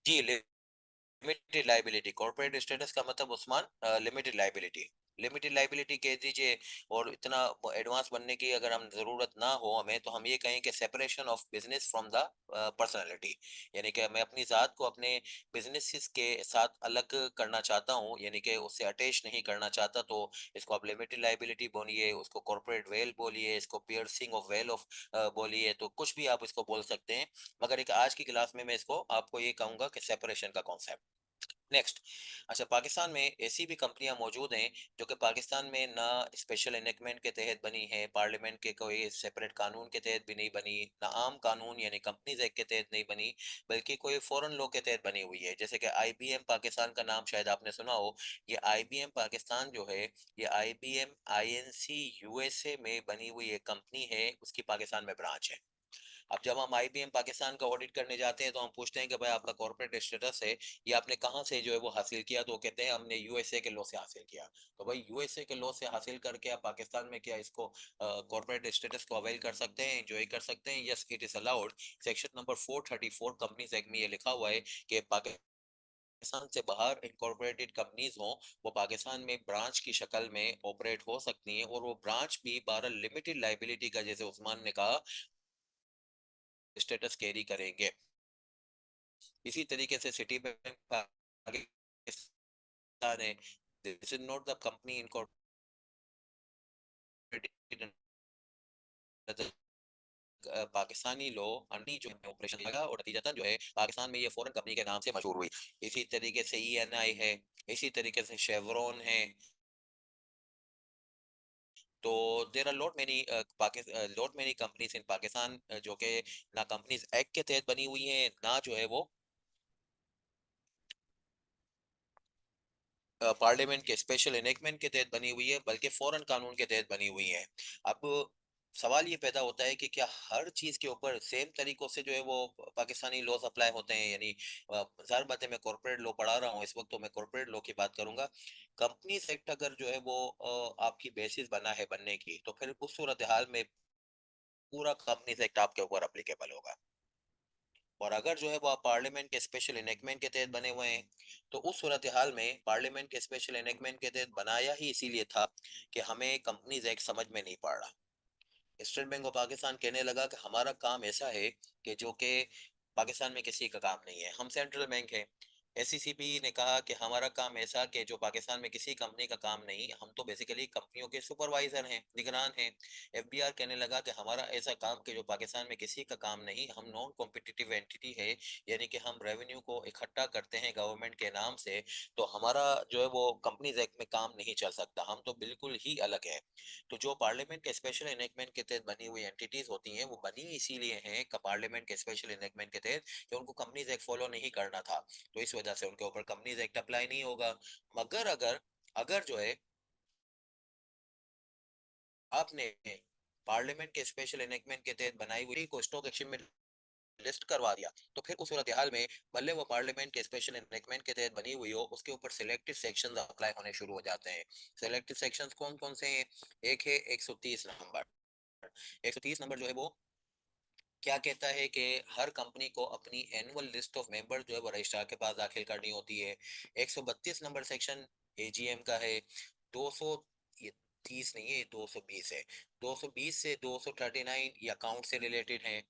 जी, लिमिटेड लाइबिलिटी, कॉर्पोरेट स्टेटस का मतलब Usman limited liability, limited liability कह दीजिए। और इतना एडवांस बनने की अगर हम जरूरत ना हो हमें, तो हम ये कहें कि separation of business from the personality, यानी कि मैं अपनी जात को अपने बिजनेसेस के साथ अलग करना चाहता हूँ, यानी कि उससे अटैच नहीं करना चाहता, तो इसको आप लिमिटेड लाइबिलिटी बोलिए, उसको कॉर्पोरेट वेल बोलिए, इसको पियर्सिंग ऑफ वेल ऑफ बोलिए, तो कुछ भी आप इसको बोल सकते हैं, मगर एक आज की क्लास में मैं इसको आपको ये कहूंगा कि सेपरेशन का कॉन्सेप्ट। नेक्स्ट, अच्छा, पाकिस्तान में ऐसी भी कंपनियां मौजूद हैं जो कि पाकिस्तान में ना स्पेशल इनेकमेंट के तहत बनी है, पार्लियामेंट के कोई सेपरेट कानून के तहत भी नहीं बनी, ना आम कानून यानी कंपनीज एक्ट के तहत नहीं बनी, बल्कि कोई फॉरेन लॉ के तहत बनी हुई है, जैसे कि आईबीएम पाकिस्तान का नाम शायद आपने सुना हो। ये आईबीएम पाकिस्तान जो है, ये आईबीएम आईएनसी यूएसए में बनी हुई एक कंपनी है, उसकी पाकिस्तान में ब्रांच है। अब जब हम आईबीएम पाकिस्तान का ऑडिट करने जाते हैं, तो हम पूछते हैं कि भाई आपका कॉर्पोरेट स्टेटस है, ये आपने कहाँ से जो है वो हासिल किया, तो वो कहते हैं हमने यूएसए के लॉ से हासिल किया। तो भाई यूएसए के लॉ से हासिल करके आप पाकिस्तान में क्या इसको कॉर्पोरेट स्टेटस को अवेल कर सकते हैं, एंजॉय कर सकते हैं? Yes, it is allowed. Section number 434 companies act में ये लिखा हुआ है कि पाकिस्तान से बाहर इनकॉर्पोरेटेड कंपनीज हों, वो पाकिस्तान में ब्रांच की शक्ल में ऑपरेट हो सकती हैं, और वो ब्रांच भी 12 लिमिटेड लाइबिलिटी का, जैसे उस्मान ने कहा, स्टेटस कैरी करेंगे। इसी तरीके से सिटी बैंक पाकिस्तान है, this is not the company incorporated Pakistani law अंडी जो ऑपरेशन लगा, और नतीजतन जो है पाकिस्तान में ये फॉरेन कंपनी के नाम से मशहूर हुई। इसी तरीके से ईएनआई है, इसी तरीके से शेवरॉन है। तो there are lot many companies in Pakistan जो कि ना कंपनीज एक्ट के तहत बनी हुई हैं, ना जो है वो पार्लियामेंट के स्पेशल इनेकमेंट के तहत बनी हुई है, बल्कि फौरन कानून के तहत बनी हुई है। अब सवाल ये पैदा होता है कि क्या हर चीज के ऊपर सेम तरीकों से जो है वो पाकिस्तानी लॉज अप्लाई होते हैं, यानी जाहिर बात है मैं कॉर्पोरेट लॉ पढ़ा रहा हूँ इस वक्त, तो मैं कॉर्पोरेट लॉ की बात करूंगा। कंपनीज एक्ट अगर जो है वो आपकी बेसिस बना है बनने की, तो फिर उस सूरत हाल में पूरा कंपनीज एक्ट आपके ऊपर अप्लीकेबल होगा। और अगर जो है वो आप पार्लियामेंट के स्पेशल इनेकमेंट के तहत बने हुए हैं, तो उस सूरत हाल में पार्लियामेंट के स्पेशल इनेकमेंट के तहत बनाया ही इसीलिए था कि हमें कंपनीज एक्ट समझ में नहीं पड़ रहा। स्टेट बैंक ऑफ पाकिस्तान कहने लगा कि हमारा काम ऐसा है कि जो कि पाकिस्तान में किसी का काम नहीं है, हम सेंट्रल बैंक है। एससीसीपी ने कहा कि हमारा काम ऐसा कि जो पाकिस्तान में किसी कंपनी का काम नहीं, हम तो बेसिकली कंपनियों के सुपरवाइजर हैं, निगरान हैं। एफबीआर कहने लगा कि हमारा ऐसा काम कि जो पाकिस्तान में किसी का काम नहीं, हम नॉन कॉम्पिटिटिव एंटिटी है, यानी कि हम रेवेन्यू को इकट्ठा करते हैं गवर्नमेंट के नाम से, तो हमारा जो है वो कंपनीज एक्ट में काम नहीं चल सकता, हम तो बिल्कुल ही अलग है। तो जो पार्लियामेंट के स्पेशल इनेकमेंट के तहत बनी हुई एंटिटीज होती हैं, वो बनी इसीलिए हैं कि पार्लियामेंट के स्पेशल इनेकमेंट के तहत, कि उनको कंपनीज एक्ट फॉलो नहीं करना था, तो इस वजह से उनके ऊपर कंपनीज एक्ट अप्लाई नहीं होगा। मगर अगर अगर जो है आपने पार्लियामेंट के स्पेशल इनेकमेंट के तहत बनाई हुई को स्टॉक एक्सचेंज में लिस्ट करवा दिया, तो फिर उस सूरत हाल में भले वो पार्लियामेंट के स्पेशल इनेकमेंट के तहत बनी हुई हो, उसके ऊपर सिलेक्टेड सेक्शंस अप्लाई होने शुरू हो जाते हैं। सिलेक्टेड सेक्शंस कौन कौन से हैं? एक है 130 नंबर। 130 नंबर जो है वो क्या कहता है कि हर कंपनी को अपनी एनुअल लिस्ट ऑफ मेंबर जो है वो रजिस्ट्रार के पास दाखिल करनी होती है। 132 नंबर सेक्शन एजीएम का है। 200, ये 30 नहीं है, ये 220 है। 220 से 239 ये अकाउंट से रिलेटेड है।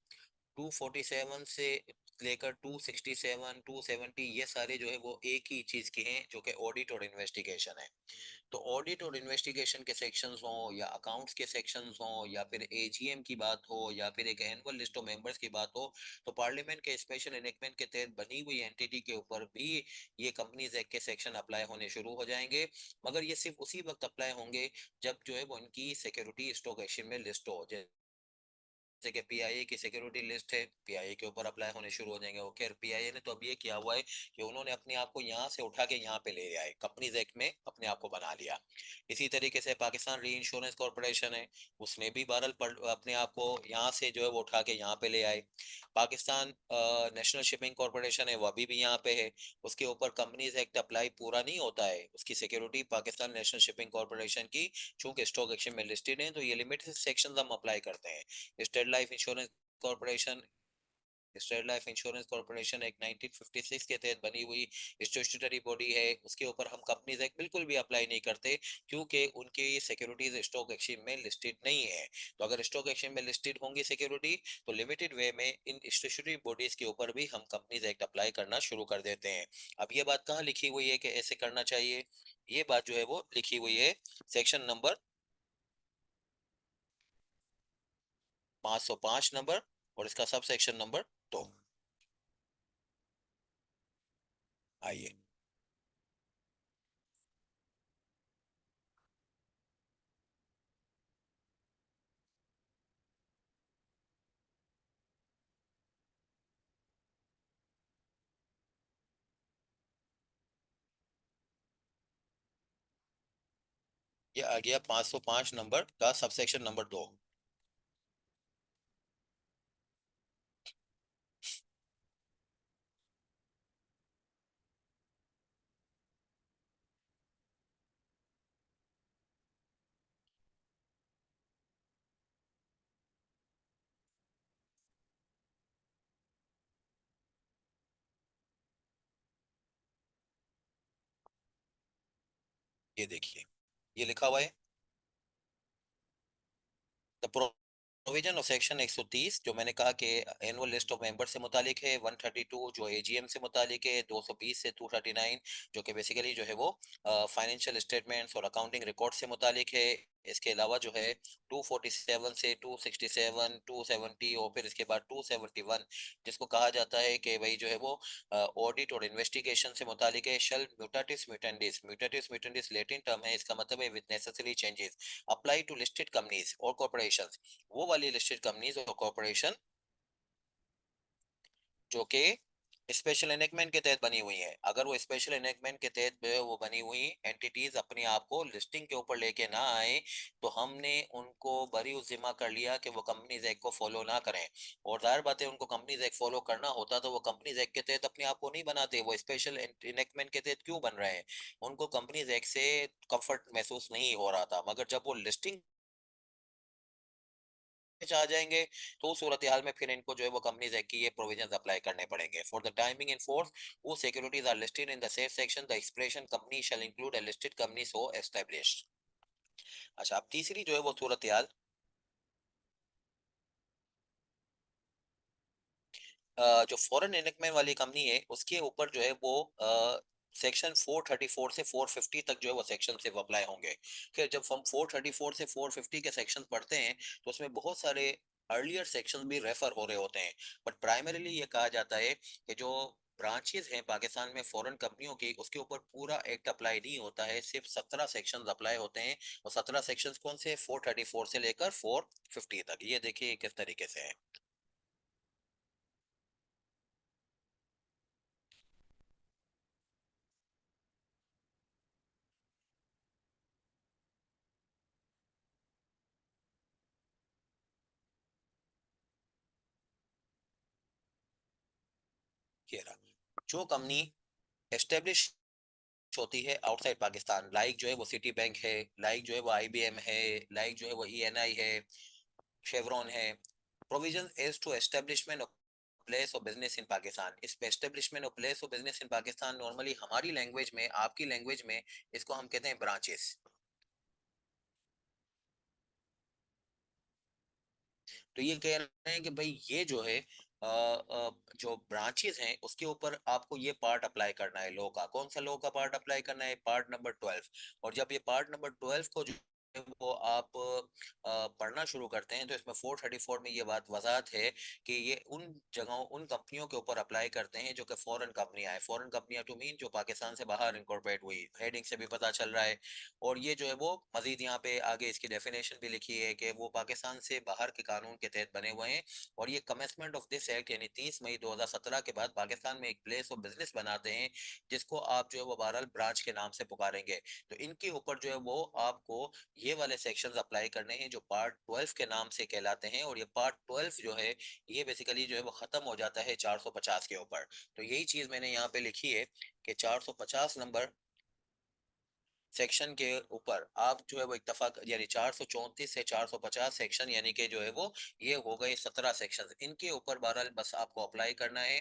247 से लेकर 267 270, ये सारे जो है वो एक ही चीज के हैं, जो कि ऑडिट और इन्वेस्टिगेशन है। तो ऑडिट और इन्वेस्टिगेशन के सेक्शंस हो, या अकाउंट्स के सेक्शंस हो, या फिर एजीएम की बात हो, या फिर एक एनुअल लिस्ट ऑफ मेंबर्स की बात हो, तो पार्लियामेंट के स्पेशल इनेक्टमेंट के तहत बनी हुई एंटिटी के ऊपर भी ये कंपनीज एक्ट के सेक्शन अप्लाई होने शुरू हो जाएंगे। मगर ये सिर्फ उसी वक्त अप्लाई होंगे जब जो है वो उनकी सिक्योरिटी स्टॉक एक्सचेंज में लिस्ट हो। जैसे कि पीआईए की सिक्योरिटी लिस्ट है, पीआईए के ऊपर अप्लाई होने शुरू हो जाएंगे। ओके, पीआईए ने तो अब ये किया हुआ है कि उन्होंने अपने आप को यहाँ से उठा के यहाँ पे ले आए, कंपनीज एक्ट में अपने आप को बना लिया। इसी तरीके से पाकिस्तान री इंश्योरेंस कॉर्पोरेशन है, उसने भी बहरहाल अपने आप को यहाँ से जो है वो उठा के यहाँ पे ले आए। पाकिस्तान नेशनल शिपिंग कॉर्पोरेशन है, वो अभी भी यहाँ पे है, उसके ऊपर कंपनीज एक्ट अप्लाई पूरा नहीं होता है, उसकी security Pakistan national shipping corporation की चूंकि स्टॉक एक्सचेंज में लिस्टेड है, तो ये लिमिटेड सेक्शन हम अप्लाई करते हैं। State life insurance corporation, state life insurance corporation एक 1956 के तहत बनी हुई स्टैट्यूटरी बॉडी है, उसके ऊपर हम कंपनीज एक्ट बिल्कुल भी अप्लाई नहीं करते, क्योंकि उनके ये सिक्योरिटीज स्टॉक एक्सचेंज में लिस्टेड नहीं है। तो अगर स्टॉक एक्सचेंज में लिस्टेड होंगी सिक्योरिटी, तो लिमिटेड वे में इन स्टैट्यूटरी बॉडीज के ऊपर भी हम कंपनीज एक्ट अप्लाई करना शुरू कर देते हैं। अब ये बात कहाँ लिखी हुई है कि ऐसे करना चाहिए? ये बात जो है वो लिखी हुई है सेक्शन नंबर 505 नंबर, और इसका सब सेक्शन नंबर 2। आइए। ये आ गया 505 नंबर का सबसेक्शन नंबर 2। ये देखिए, ये लिखा हुआ है द प्रोविजन ऑफ सेक्शन 130, जो मैंने कहा कि एनुअल लिस्ट ऑफ मेंबर से मुतालिक है। 132 जो एजीएम से मुतालिक है। 220 से 239 जो कि बेसिकली जो है वो फाइनेंशियल स्टेटमेंट्स और अकाउंटिंग रिकॉर्ड से मुतालिक है। इसके अलावा जो है 247 से 267 270 और फिर इसके बाद 271, जिसको कहा जाता है कि भाई जो है वो ऑडिट और इन्वेस्टिगेशन से मुतालिक है। Shall mutatis mutandis, mutatis mutandis Latin term है, इसका मतलब है with necessary changes apply to listed companies और कॉर्पोरेशंस। वो वाली लिस्टेड कंपनीज और कॉर्पोरेशन जो कि स्पेशल एनेकमेंट के तहत बनी हुई है, अगर वो स्पेशल एनेकमेंट के तहत वो बनी हुई एंटिटीज अपने आप को लिस्टिंग के ऊपर लेके ना आए, तो हमने उनको बरी जिम्मा कर लिया कि वो कंपनीज एक्ट को फॉलो ना करें। और जाहिर बात है, उनको कंपनीज एक्ट फॉलो करना होता तो वो कंपनीज एक्ट के तहत अपने आप को नहीं बनाते, वो स्पेशल इनेकमेंट के तहत क्यों बन रहे हैं? उनको कंपनीज एक्ट से कंफर्ट महसूस नहीं हो रहा था, मगर जब वो लिस्टिंग आ जाएंगे, तो उस सूरत हाल में फिर इनको जो है वो कंपनीज एक्ट की ये प्रोविजंस अप्लाई करने पड़ेंगे। For the timing in force, वो securities are listed in the safe section, the expression company shall include a listed company so established. अच्छा, अब तीसरी जो है वो सूरत हाल, जो फॉरेन इनेकमेंट वाली कंपनी है उसके ऊपर जो है वो सेक्शन 434 से 450 तक जो है वो सेक्शन सिर्फ अप्लाई होंगे। कि जब हम 434 से 450 के सेक्शन पढ़ते हैं, तो उसमें बहुत सारे अर्लियर सेक्शन भी रेफर हो रहे होते हैं। बट प्राइमरीली ये कहा जाता है कि जो ब्रांचेस हैं पाकिस्तान में फॉरेन कंपनियों की, उसके ऊपर पूरा एक्ट अप्लाई नहीं होता है, सिर्फ 17 सेक्शन अप्लाई होते हैं। और 17 सेक्शन कौन से? 434 से लेकर 450 तक। ये देखिए किस तरीके से है। ये रहा, जो कंपनी एस्टेब्लिश होती है आउटसाइड पाकिस्तान, लाइक जो है वो सिटी बैंक है, लाइक जो है वो आईबीएम है, लाइक जो है वो ईएनआई है, शेवरॉन है। Provision as to establishment of place of business in Pakistan. इस establishment of place of business in Pakistan normally हमारी लैंग्वेज में, आपकी लैंग्वेज में इसको हम कहते हैं ब्रांचेस। तो ये कह रहे हैं कि भाई ये जो है जो ब्रांचेस हैं उसके ऊपर आपको ये पार्ट अप्लाई करना है लॉ का। कौन सा लॉ का पार्ट अप्लाई करना है? Part number 12। और जब ये पार्ट नंबर 12 को जो है वो आप पढ़ना शुरू करते हैं तो इसमें 434 में ये बात वजाहत है कि ये उन जगहों, उन कंपनियों के ऊपर अप्लाई करते हैं जो कि फॉरेन कंपनियां हैं। फॉरेन कंपनियां टू मीन जो पाकिस्तान से बाहर इनकॉर्पोरेट हुई, हेडिंग से भी पता चल रहा है। और ये जो है वो मजीद यहाँ पे आगे इसकी डेफिनेशन भी लिखी है कि वो पाकिस्तान से बाहर के कानून के तहत बने हुए हैं। और ये कमेंसमेंट ऑफ दिस एक्ट यानी 30 मई 2017 के बाद पाकिस्तान में एक प्लेस ऑफ बिजनेस बनाते हैं जिसको आप जो है वो बहरहाल ब्रांच के नाम से पुकारेंगे। तो इनके ऊपर जो है वो आपको ये वाले सेक्शंस अप्लाई करने हैं जो पार्ट 12 के नाम से कहलाते हैं। और ये पार्ट 12 जो है ये बेसिकली जो है वो खत्म हो जाता है 450 के ऊपर। तो यही चीज मैंने यहाँ पे लिखी है कि 450 नंबर सेक्शन के ऊपर आप जो है वो इत्तफाक यानी 434 से 450 सेक्शन यानी कि जो है वो ये हो गए 17 सेक्शन। इनके ऊपर बहरहाल बस आपको अप्लाई करना है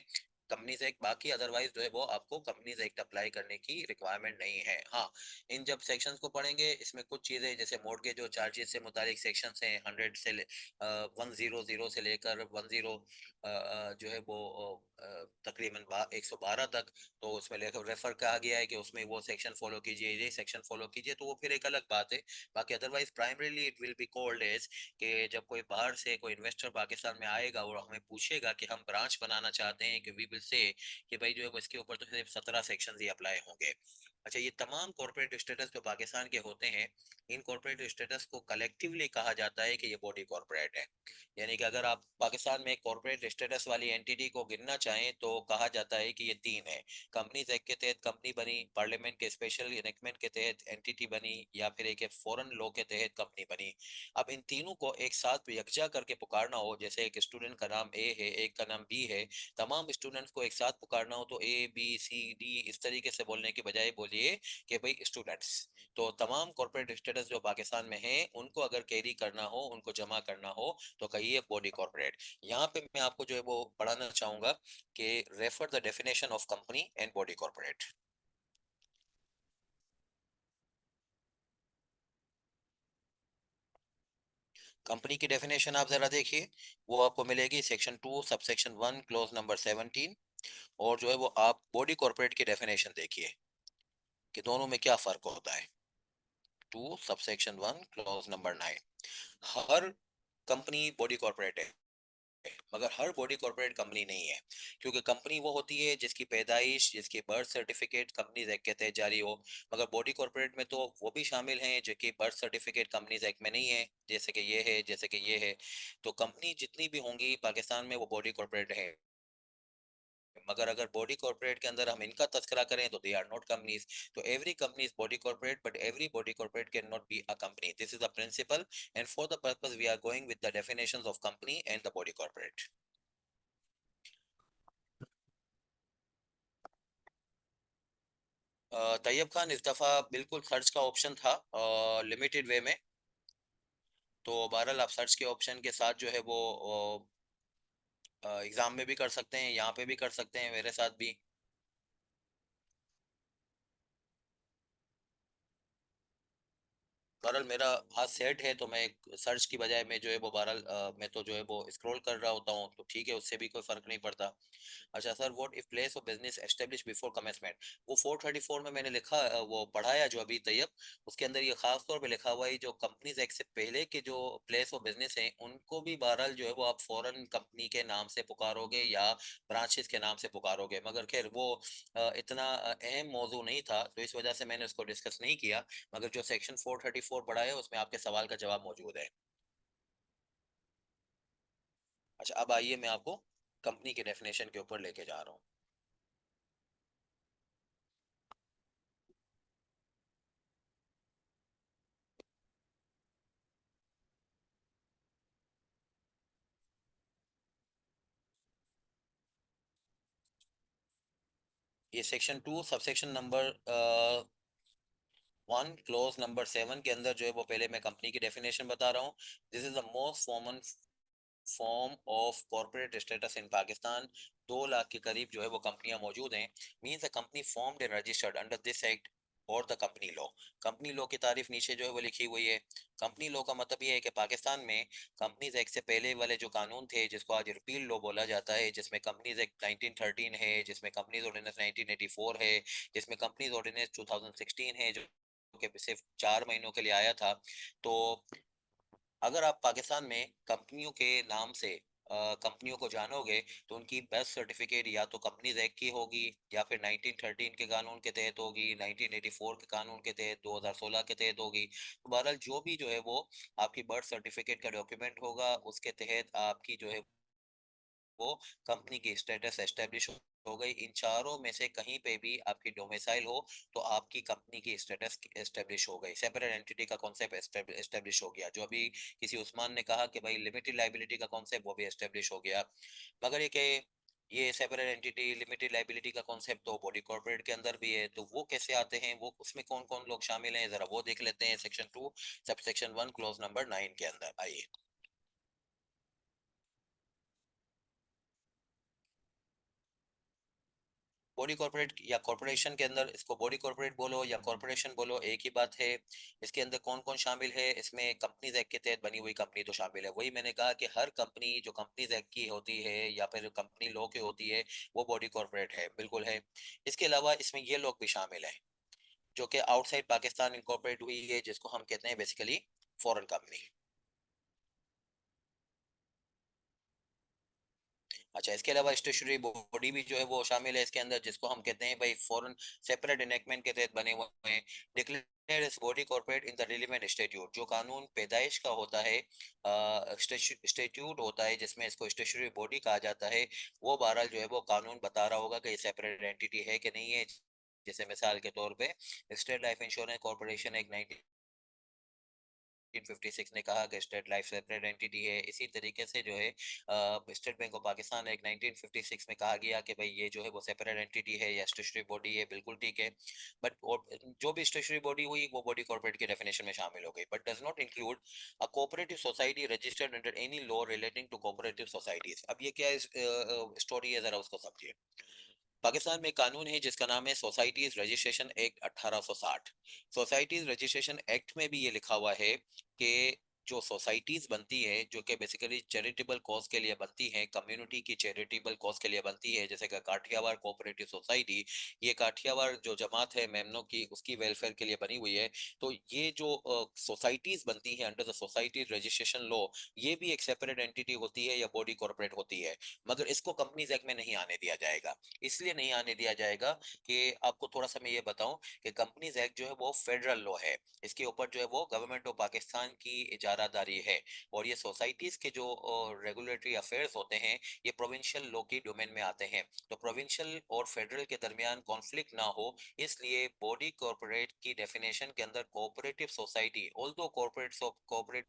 कंपनीज एक्ट। बाकी अदरवाइज जो है वो आपको कंपनीज एक्ट अप्लाई करने की रिक्वायरमेंट नहीं है। हाँ, इन जब सेक्शंस को पढ़ेंगे इसमें कुछ चीजें जैसे मोर्टगेज जो चार्जेस से मुतालिक सेक्शंस हैं 100 से लेकर 10 जो है वो तकरीबन 112 तक। तो उसमें रेफर कहा गया है कि उसमें वो सेक्शन फॉलो कीजिए, ये सेक्शन फॉलो कीजिए, तो वो फिर एक अलग बात है। बाकी otherwise primarily it will be called as कि जब कोई बाहर से कोई इन्वेस्टर पाकिस्तान में आएगा और हमें पूछेगा कि हम ब्रांच बनाना चाहते हैं, कि वी विल से कि भाई जो है वो इसके ऊपर तो सिर्फ 17 सेक्शन ही अप्लाई होंगे। अच्छा, ये तमाम कॉर्पोरेट स्टेटस जो पाकिस्तान के होते हैं, इन कॉर्पोरेट स्टेटस को कलेक्टिवली कहा जाता है कि ये बॉडी कॉर्पोरेट है। यानी कि अगर आप पाकिस्तान में कॉर्पोरेट स्टेटस वाली एंटिटी को गिनना चाहें तो कहा जाता है कि ये तीन है। कंपनीज एक्ट के तहत कंपनी बनी, पार्लियामेंट के स्पेशल इनेक्टमेंट के तहत एंटिटी बनी, या फिर एक फॉरेन लॉ के तहत कंपनी बनी। अब इन तीनों को एक साथ यकजा करके पुकारना हो, जैसे एक स्टूडेंट का नाम ए है, एक का नाम बी है, तमाम स्टूडेंट्स को एक साथ पुकारना हो तो ए बी सी डी इस तरीके से बोलने के बजाय बोलिए कि भाई स्टूडेंट्स। तो तमाम कॉर्पोरेट स्टेटस जो पाकिस्तान में हैं उनको अगर कैरी करना हो, उनको जमा करना हो तो कहिए बॉडी कॉर्पोरेट। यहाँ पे मैं आपको जो है वो पढ़ाना चाहूंगा कि refer the definition of company and body corporate. Company की डेफिनेशन आप जरा देखिए, वो आपको मिलेगी सेक्शन 2 सबसेक्शन 1 क्लोज नंबर 17। और जो है वो आप बॉडी कॉर्पोरेट की डेफिनेशन देखिए कि दोनों में क्या फर्क होता है। 2 सबसेक्शन 1 क्लोज नंबर 9। हर कंपनी बॉडी कॉर्पोरेट है मगर हर बॉडी कॉर्पोरेट कंपनी नहीं है। क्योंकि कंपनी वो होती है जिसकी पैदाइश, जिसकी बर्थ सर्टिफिकेट कंपनीज एक्ट के तहत जारी हो। मगर बॉडी कॉर्पोरेट में तो वो भी शामिल हैं जो कि बर्थ सर्टिफिकेट कंपनीज एक्ट में नहीं है, जैसे कि ये है, जैसे कि ये है। तो कंपनी जितनी भी होंगी पाकिस्तान में वो बॉडी कॉर्पोरेट है। मगर अगर बॉडी कॉर्पोरेट के अंदर हम इनका तस्करा करें तो दे आर नॉट कंपनीज। तो every company is body corporate but every body corporate can not be a company. This is the principle and for the purpose we are going with the definitions of company and the body corporate. Tayyab Khan, इस दफ़ा बिल्कुल search का option था limited way में। तो बहरहाल आप search के ऑप्शन के साथ जो है वो एग्ज़ाम में भी कर सकते हैं, यहाँ पे भी कर सकते हैं मेरे साथ भी। बहरहाल मेरा हाथ सेट है तो मैं सर्च की बजाय मैं जो है वो बहरहाल मैं तो जो है वो स्क्रॉल कर रहा होता हूँ, तो ठीक है, उससे भी कोई फ़र्क नहीं पड़ता। अच्छा sir, what if place of business establish before commencement. वो 434 में मैंने लिखा वो पढ़ाया जो अभी तैयब, उसके अंदर ये खास तौर पे लिखा हुआ है जो कंपनीज एक्ट से पहले के जो प्लेस ऑफ बिजनेस हैं उनको भी बहरहाल जो है वो आप फॉरेन कंपनी के नाम से पुकारोगे या ब्रांचेस के नाम से पुकारोगे। मगर खैर वो इतना अहम मौजू नहीं था तो इस वजह से मैंने उसको डिस्कस नहीं किया। मगर जो सेक्शन 434 पढ़ा है उसमें आपके सवाल का जवाब मौजूद है। अच्छा, अब आइए मैं आपको कंपनी के डेफिनेशन के ऊपर लेके जा रहा हूँ। ये section 2 subsection number 1 close number 7 के अंदर जो है वो पहले मैं कंपनी की डेफिनेशन बता रहा हूँ। This is the most common form of corporate status in Pakistan. 2 lakh के करीब जो है वो कंपनियां मौजूद हैं। Means a company formed and registered under this act or the company law. Company law की तारीफ नीचे जो है वो लिखी हुई है। कंपनी लॉ का मतलब ये है कि पाकिस्तान में कंपनीज एक्ट से पहले वाले जो कानून थे, जिसको आज रिपील लॉ बोला जाता है, जिसमें कंपनीज एक्ट 1913 है, जिसमें कंपनीज ऑर्डिनेंस 1984 है, जिसमें कंपनीज ऑर्डिनेंस 2016 है, जो कि सिर्फ 4 महीनों के लिए आया था। तो अगर आप पाकिस्तान में कंपनियों के नाम से कंपनियों को जानोगे, तो उनकी बर्थ सर्टिफिकेट या तो कंपनीज एक्ट की होगी, या फिर 1913 के कानून के तहत होगी, 1984 के कानून के तहत, 2016 के तहत होगी। तो बहरहाल जो भी जो है वो आपकी बर्थ सर्टिफिकेट का डॉक्यूमेंट होगा, उसके तहत आपकी जो है वो कंपनी की स्टेटस एस्टेब्लिश हो गई। इन चारों में से कहीं पे भी आपकी डोमिसाइल हो, तो आपकी कंपनी की स्टेटस एस्टेब्लिश हो गई, सेपरेट एंटिटी का कॉन्सेप्ट एस्टेब्लिश हो गया। जो अभी किसी उस्मान ने कहा कि भाई लिमिटेड लाइबिलिटी का कॉन्सेप्ट, वो भी एस्टेब्लिश हो गया। मगर ये सेपरेट एंटिटी, लिमिटेड लाइबिलिटी का कॉन्सेप्ट तो बॉडी कॉर्पोरेट के अंदर भी है। तो वो कैसे आते हैं, वो उसमें कौन कौन लोग शामिल हैं, जरा वो देख लेते हैं। Section 2 sub section 1 clause number 9 के अंदर आइए। बॉडी कॉर्पोरेट या कॉर्पोरेशन के अंदर, इसको बॉडी कॉर्पोरेट बोलो या कॉर्पोरेशन बोलो, एक ही बात है। इसके अंदर कौन कौन शामिल है, इसमें कंपनीज एक्ट के तहत बनी हुई कंपनी तो शामिल है। वही मैंने कहा कि हर कंपनी जो कंपनीज एक्ट की होती है या फिर कंपनी लॉ की होती है, वो बॉडी कॉर्पोरेट है, बिल्कुल है। इसके अलावा इसमें ये लोग भी शामिल हैं जो कि आउटसाइड पाकिस्तान इनकॉर्पोरेट हुई है, जिसको हम कहते हैं बेसिकली फॉरेन कंपनी। अच्छा, इसके अलावा स्टेचुटरी बॉडी भी जो है वो शामिल है इसके अंदर, जिसको हम कहते हैं भाई फॉरेन सेपरेट इनेक्टमेंट के तहत बने हुए हैं। Declare is body corporate in the relevant statute, जो कानून पैदाइश का होता है, स्टेट्यूट होता है जिसमें इसको स्टेचुटरी बॉडी कहा जाता है, वो बहरहाल जो है वो कानून बता रहा होगा कि ये सेपरेट एंटिटी है कि नहीं है। जैसे मिसाल के तौर पे स्टेट लाइफ इंश्योरेंस कॉर्पोरेशन एक 1956 ने कहा कि स्टेट लाइफ सेपरेट एंटिटी है। इसी तरीके से जो है स्टेट बैंक ऑफ पाकिस्तान एक 1956 में कहा गया कि भाई ये जो है वो सेपरेट एंटिटी है या स्टेचुटरी बॉडी है, बिल्कुल ठीक है। बट जो भी स्टेचुटरी बॉडी हुई वो बॉडी कॉर्पोरेट के डेफिनेशन में शामिल हो गई, but does not include a cooperative society registered under any law relating to cooperative societies. अब ये क्या स्टोरी है, जरा उसको समझिए। पाकिस्तान में कानून है जिसका नाम है societies registration act 1860। Societies registration act में भी ये लिखा हुआ है कि जो सोसाइटीज बनती है, जो कि बेसिकली चैरिटेबल कॉज के लिए बनती हैं, कम्युनिटी की चैरिटेबल कॉज के लिए बनती है, जैसे कि काठियावाड़ कोऑपरेटिव सोसाइटी, ये काठियावाड़ जो जमात है मेमनों की, उसकी वेलफेयर के लिए बनी हुई है। तो ये जो सोसाइटीज बनती है under the society registration law, ये भी एक सेपरेट एंटिटी होती है या बॉडी कॉर्पोरेट होती है। मगर इसको कंपनीज एक्ट में नहीं आने दिया जाएगा। इसलिए नहीं आने दिया जाएगा कि आपको थोड़ा सा मैं ये बताऊं कि कंपनीज एक्ट जो है वो फेडरल लॉ है। इसके ऊपर जो है वो गवर्नमेंट ऑफ पाकिस्तान की इजारादारी है। और ये सोसाइटीज के जो रेगुलेटरी अफेयर्स होते हैं, ये प्रोविंशियल लॉ की डोमेन में आते हैं। तो प्रोविंशियल और फेडरल के दरमियान कॉन्फ्लिक्ट ना हो, इसलिए बॉडी कॉर्पोरेट की डेफिनेशन के अंदर cooperative society, although corporate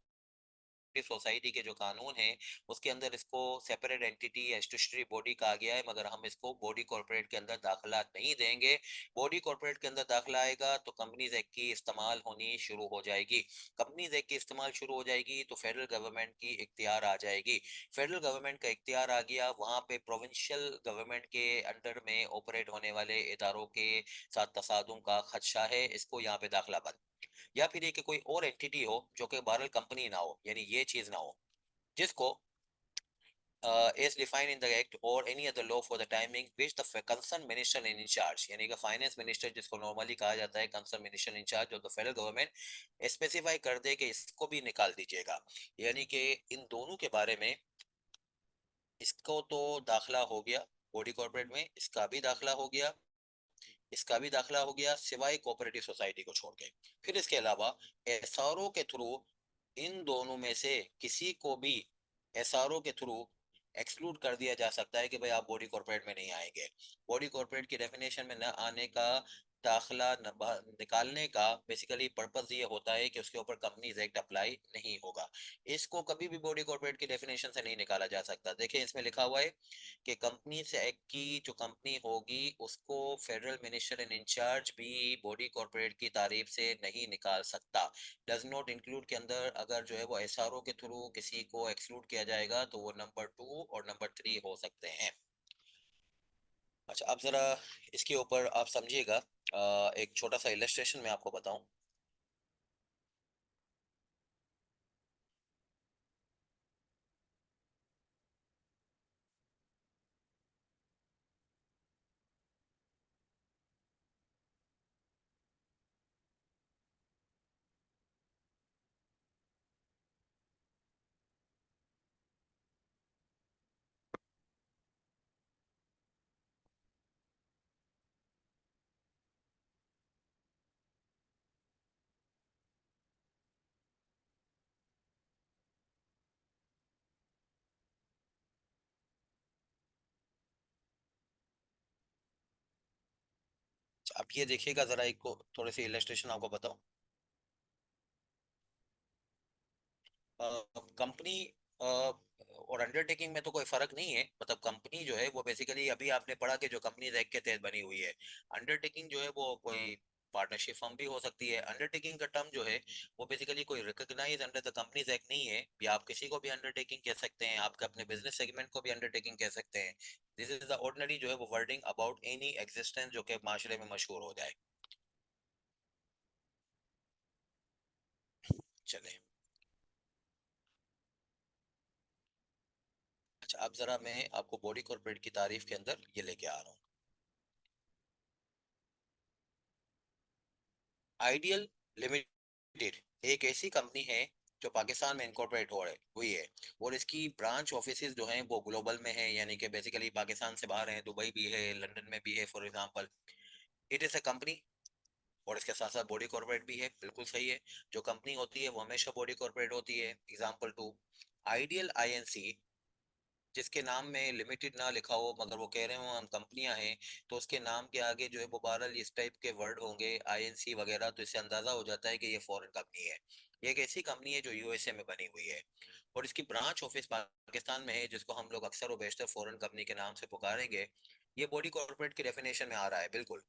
society के जो कानून है उसके अंदर इसको सेपरेट एंटिटी या स्टैट्यूटरी बॉडी कहा गया है, मगर हम इसको बॉडी कॉर्पोरेट के अंदर दाखिला नहीं देंगे। बॉडी कॉर्पोरेट के अंदर दाखिला आएगा तो कंपनीज एक्ट की इस्तेमाल होनी शुरू हो जाएगी। कंपनीज एक्ट की इस्तेमाल शुरू हो जाएगी तो फेडरल गवर्नमेंट की इख्तियार आ जाएगी। फेडरल गवर्नमेंट का इख्तियार आ गया, वहां पे प्रोविंशियल गवर्नमेंट के अंडर में ऑपरेट होने वाले इदारों के साथ तसादुम का खदशा है, इसको यहाँ पे दाखिला बंद। या फिर ये कि कोई और एंटिटी हो जो कि बहरल कंपनी ना हो, यानी ये चीज ना हो, जिसको is defined in the act or any other law for the timing which the concerned minister in charge, यानी कि फाइनेंस मिनिस्टर जिसको नॉर्मली कहा जाता है concern minister in charge of the federal government, specify कर दे कि इसको भी निकाल दीजिएगा। यानी कि इन दोनों के बारे में, इसको तो दाखला हो गया बॉडी कॉर्पोरेट में, इसका भी दाखला हो गया, इसका भी दाखला हो गया, सिवाय कोऑपरेटिव सोसाइटी को छोड़ के। फिर इसके अलावा एसआरओ के थ्रू इन दोनों में से किसी को भी एसआरओ के थ्रू एक्सक्लूड कर दिया जा सकता है कि भाई आप बॉडी कॉर्पोरेट में नहीं आएंगे। बॉडी कॉर्पोरेट की डेफिनेशन में न आने का, दाखला निकालने का बेसिकली पर्पस ये होता है कि उसके ऊपर कंपनीज एक्ट अप्लाई नहीं होगा। इसको कभी भी बॉडी कॉर्पोरेट की डेफिनेशन से नहीं निकाला जा सकता। देखिए इसमें लिखा हुआ है कि कंपनी से एक्ट की जो कंपनी होगी उसको फेडरल मिनिस्टर इन इंचार्ज भी बॉडी कॉर्पोरेट की तारीफ से नहीं निकाल सकता। डज नॉट इंक्लूड के अंदर अगर जो है वो एसआरओ के थ्रू किसी को एक्सक्लूड किया जाएगा तो वो नंबर 2 और नंबर 3 हो सकते हैं। अच्छा, आप जरा इसके ऊपर आप समझिएगा, एक छोटा सा इलस्ट्रेशन मैं आपको बताऊं। आप ये देखिएगा जरा, एक को थोड़ी सी इलस्ट्रेशन आपको बताऊं। कंपनी और अंडरटेकिंग में तो कोई फर्क नहीं है। मतलब कंपनी जो है वो बेसिकली, अभी आपने पढ़ा कि जो कंपनी एक्ट के तहत बनी हुई है। अंडरटेकिंग जो है वो कोई पार्टनरशिप फर्म भी हो सकती है। अंडरटेकिंग का टर्म जो है वो बेसिकली कोई recognise under the companies act नहीं है। या आप किसी को भी अंडरटेकिंग कह सकते हैं, आपके अपने बिजनेस सेगमेंट को भी अंडरटेकिंग कह सकते हैं। दिस इज द ऑर्डिनरी जो है वो वर्डिंग अबाउट एनी एग्जिस्टेंस जो कि माशरे में मशहूर हो जाए। चले। अच्छा, अब जरा मैं आपको बॉडी कॉर्पोरेट की तारीफ के अंदर ये लेके आ रहा हूँ। आइडियल लिमिटेड एक ऐसी कंपनी है जो पाकिस्तान में इनकॉर्पोरेट हो हुई है। और इसकी ब्रांच ऑफिसेज जो हैं वो ग्लोबल में है, यानी कि बेसिकली पाकिस्तान से बाहर है। दुबई भी है, लंदन में भी है for example. It is a company. और इसके साथ साथ बॉडी कॉर्पोरेट भी है, बिल्कुल सही है। जो कंपनी होती है वो हमेशा बॉडी कॉर्पोरेट होती है। एग्जांपल टू, आइडियल आईएनसी, जिसके नाम में लिमिटेड ना लिखा हो मगर वो कह रहे हो हम कंपनियां हैं, तो उसके नाम के आगे जो है वो 12 इस टाइप के वर्ड होंगे, आईएनसी वगैरह, तो इससे अंदाजा हो जाता है कि ये फॉरेन कंपनी है। ये एक ऐसी कंपनी है जो यूएसए में बनी हुई है। और इसकी ब्रांच ऑफिस पाकिस्तान में है, जिसको हम लोग अक्सर और बेशतर फॉरेन कंपनी के नाम से पुकारेंगे। ये बॉडी कॉर्पोरेट की डेफिनेशन में आ रहा है बिल्कुल।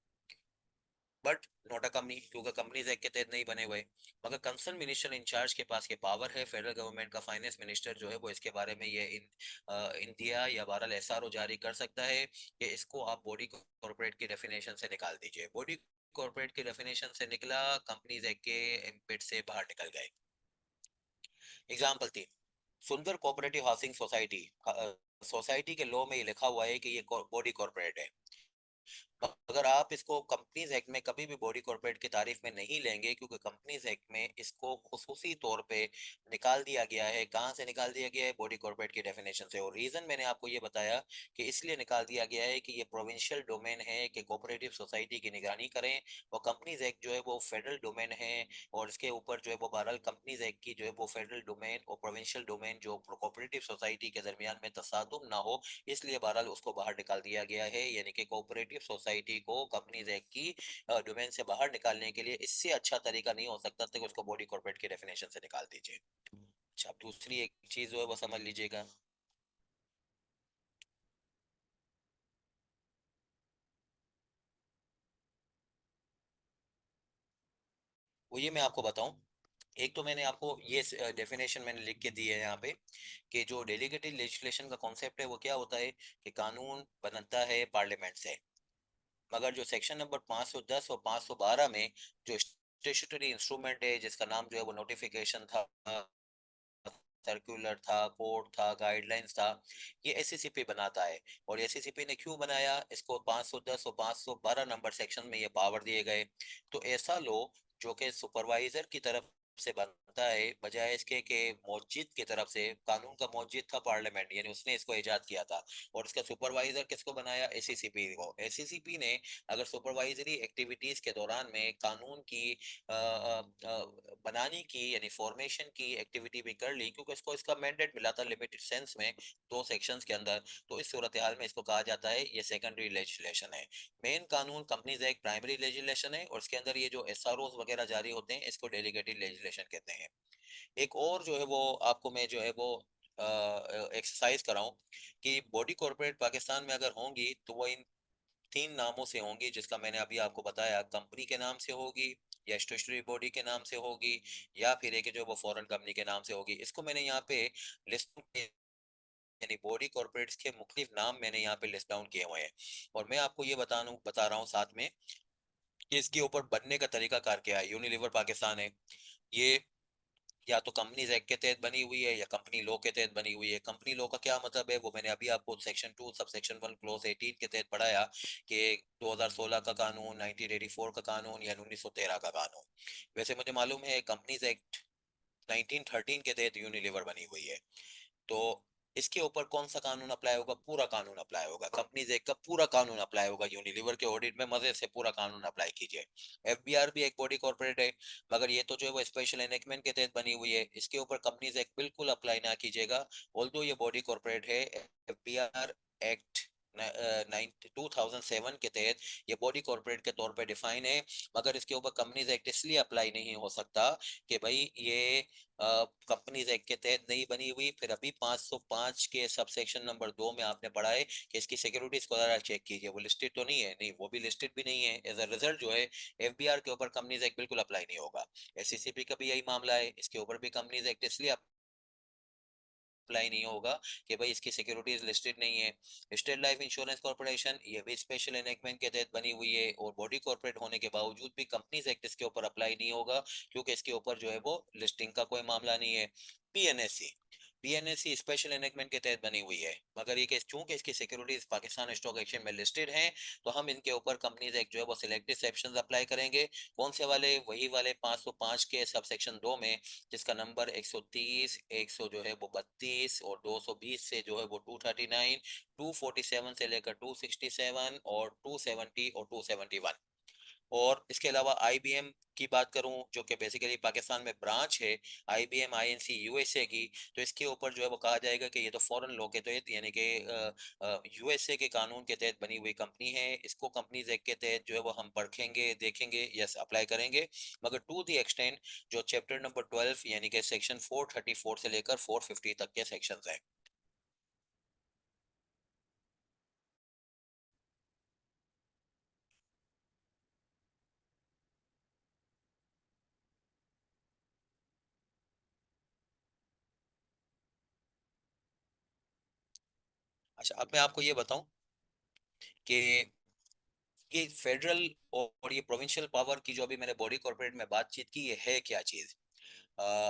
बट नॉट अ कंपनी, क्योंकि कंपनीज एक्ट के तहत नहीं बने हुए। मगर कंसर्न मिनिस्टर इंचार्ज के पास ये पावर है, फेडरल गवर्नमेंट का फाइनेंस मिनिस्टर जो है वो इसके बारे में ये इंदिया या बहरहाल एसआरओ जारी कर सकता है कि इसको आप बॉडी कॉर्पोरेट की डेफिनेशन से निकाल दीजिए। बॉडी कॉर्पोरेट की डेफिनेशन से निकला, कंपनीज एक्ट के एम्बिट से बाहर निकल गए। एग्जाम्पल 3, सुंदर कोऑपरेटिव हाउसिंग सोसाइटी। सोसाइटी के लॉ में ये लिखा हुआ है कि ये बॉडी कॉर्पोरेट है। अगर आप इसको कंपनीज एक्ट में कभी भी बॉडी कॉर्पोरेट की तारीफ में नहीं लेंगे, क्योंकि कंपनीज एक्ट में इसको खुसूसी तौर पे निकाल दिया गया है। कहाँ से निकाल दिया गया है? बॉडी कॉर्पोरेट की डेफिनेशन से। और रीजन मैंने आपको ये बताया कि इसलिए निकाल दिया गया है कि ये प्रोविंशियल डोमेन है कि कोऑपरेटिव सोसाइटी की निगरानी करें। और कंपनीज एक्ट जो है वो फेडरल डोमेन है। और इसके ऊपर जो है वो बहरहाल कंपनीज एक्ट की जो है वो फेडरल डोमेन और प्रोविंशियल डोमेन जो कोऑपरेटिव सोसाइटी के दरमियान में तसादुम ना हो, इसलिए बहरहाल उसको बाहर निकाल दिया गया है। यानी कि कोऑपरेटिव सोसाइटी को कंपनीज एक्ट की डोमेन से बाहर निकालने के लिए इससे अच्छा तरीका नहीं हो सकता था कि उसको बॉडी कॉर्पोरेट की डेफिनेशन से निकाल दीजिए। अच्छा, अब दूसरी एक चीज जो है वो समझ लीजिएगा। वो ये मैं आपको बताऊं। एक तो मैंने आपको ये डेफिनेशन मैंने लिख के दी है यहाँ पे, कि जो डेलीगेटेड लेजिस्लेशन का कॉन्सेप्ट है वो क्या होता है कि कानून बनता है पार्लियामेंट से। मगर जो सेक्शन नंबर 510 और 512 में जो स्टेचुटरी इंस्ट्रूमेंट है, जिसका नाम जो है वो नोटिफिकेशन था, सर्कुलर था, कोड था, गाइडलाइंस था, ये एससीसीपी बनाता है। और एससीसीपी ने क्यों बनाया? इसको 510 और 512 नंबर सेक्शन में ये पावर दिए गए। तो ऐसा लो जो कि सुपरवाइजर की तरफ से बनता है, बजाय इसके कि मस्जिद की तरफ से। कानून का मस्जिद था पार्लियामेंट, यानी उसने इसको इजाद किया था। और इसका सुपरवाइजर किसको बनाया? एससीसीपी को। एससीसीपी ने अगर सुपरवाइजरी एक्टिविटीज के दौरान में कानून की बनाने की यानी फॉर्मेशन की एक्टिविटी भी कर ली, क्योंकि इसको इसका मैंडेट मिला था लिमिटेड सेंस में, दो सेक्शंस के अंदर। तो इस सूरत हाल में इसको कहा जाता है ये सेकेंडरी लेजिस्लेशन है। मेन कानून कंपनीज एक्ट प्राइमरी लेजिस्लेशन है, और इसके अंदर ये जो एसआरओ वगैरह जारी होते हैं इसको डेलीगेटेड लेजिस्लेशन कहते हैं। एक और जो है वो आपको मैं जो है वो एक्सरसाइज कराऊं कि बॉडी कॉर्पोरेट पाकिस्तान में अगर होंगी तो वो इन 3 नामों से होंगी, जिसका मैंने अभी आपको बताया। कंपनी के नाम से होगी, या स्टेचुटरी बॉडी के नाम से होगी, या फिर एक जो वो फॉरेन कंपनी के नाम से होगी। इसको मैंने यहाँ पे लिस्ट यानी बॉडी कॉर्पोरेट्स के मुख्तलिफ नाम मैंने यहाँ पे लिस्ट डाउन किए हुए हैं। और मैं आपको ये बता रहा हूँ साथ में कि इसके ऊपर बनने का तरीका कार क्या है। यूनिलीवर पाकिस्तान है, ये या तो कंपनीज एक्ट के तहत बनी हुई है या कंपनी लॉ के तहत बनी हुई है। कंपनी लॉ का क्या मतलब है वो मैंने अभी आपको सेक्शन 2 सब सेक्शन 1 क्लोज 18 के तहत पढ़ाया कि 2016 का कानून, 1984 का कानून या 1913 का कानून। वैसे मुझे मालूम है कंपनीज एक्ट 1913 के तहत यूनिलीवर बनी हुई है। तो इसके ऊपर कौन सा कानून अप्लाई होगा? पूरा कानून अप्लाई होगा, कंपनीज एक्ट का पूरा कानून अप्लाई होगा। यूनिलीवर के ऑडिट में मजे से पूरा कानून अप्लाई कीजिए। एफबीआर भी एक बॉडी कॉर्पोरेट है, मगर ये तो जो है वो स्पेशल एनेकमेंट के तहत बनी हुई है, इसके ऊपर कंपनीज एक्ट बिल्कुल अप्लाई ना कीजिएगा। ऑल्दो ये बॉडी कॉर्पोरेट है, एफबीआर एक्ट 2007 के तहत ये बॉडी कॉर्पोरेट के तौर पे डिफाइन है, मगर इसके ऊपर कंपनीज एक्ट इसलिए अप्लाई नहीं हो सकता कि भाई ये कंपनीज एक्ट के तहत नहीं बनी हुई। फिर अभी 505 के सब सेक्शन नंबर 2 में आपने पढ़ा है कि इसकी सिक्योरिटीज को जरा चेक कीजिए, वो लिस्टेड तो नहीं है। नहीं, वो भी लिस्टेड भी नहीं है। एज अ रिजल्ट जो है एफबीआर के ऊपर कंपनीज एक्ट बिल्कुल अप्लाई नहीं होगा। एससीसीपी का भी यही मामला है, इसके ऊपर भी कंपनीज एक्ट इसलिए अप्लाई नहीं होगा कि भाई इसकी सिक्योरिटीज लिस्टेड नहीं है। स्टेट लाइफ इंश्योरेंस कॉर्पोरेशन ये भी स्पेशल एनेकमेंट के तहत बनी हुई है और बॉडी कॉर्पोरेट होने के बावजूद भी कंपनीज एक्ट इसके ऊपर अप्लाई नहीं होगा, क्योंकि इसके ऊपर जो है वो लिस्टिंग का कोई मामला नहीं है। पीएनएससी, पीएनएससी स्पेशल एनेकमेंट के तहत बनी हुई है, मगर ये केस चूंकि इसकी सिक्योरिटीज पाकिस्तान स्टॉक एक्सचेंज में लिस्टेड हैं, तो हम इनके ऊपर कंपनीज एक्ट जो है वो सिलेक्टेड सेक्शंस अप्लाई करेंगे। कौन से वाले? वही वाले 505 के सब सेक्शन 2 में, जिसका नंबर 130, 100 जो है वो 32 और 220 से जो है वो 239, 247 से लेकर 267 और 270 और 271। और इसके अलावा आईबीएम की बात करूं, जो कि बेसिकली पाकिस्तान में ब्रांच है, आईबीएम आईएनसी यूएसए की, तो इसके ऊपर जो है वो कहा जाएगा कि ये तो फॉरेन लॉ के तहत यानी कि यूएसए के कानून के तहत बनी हुई कंपनी है। इसको कंपनीज एक्ट के तहत जो है वो हम परखेंगे, देखेंगे, यस अप्लाई करेंगे, मगर टू दी एक्सटेंट जो चैप्टर नंबर 12 यानी कि सेक्शन 434 से लेकर 450 तक के सेक्शंस हैं। अच्छा, अब मैं आपको ये बताऊं कि ये फेडरल और ये प्रोविंशियल पावर की जो अभी मैंने बॉडी कॉर्पोरेट में बातचीत की, ये है क्या चीज?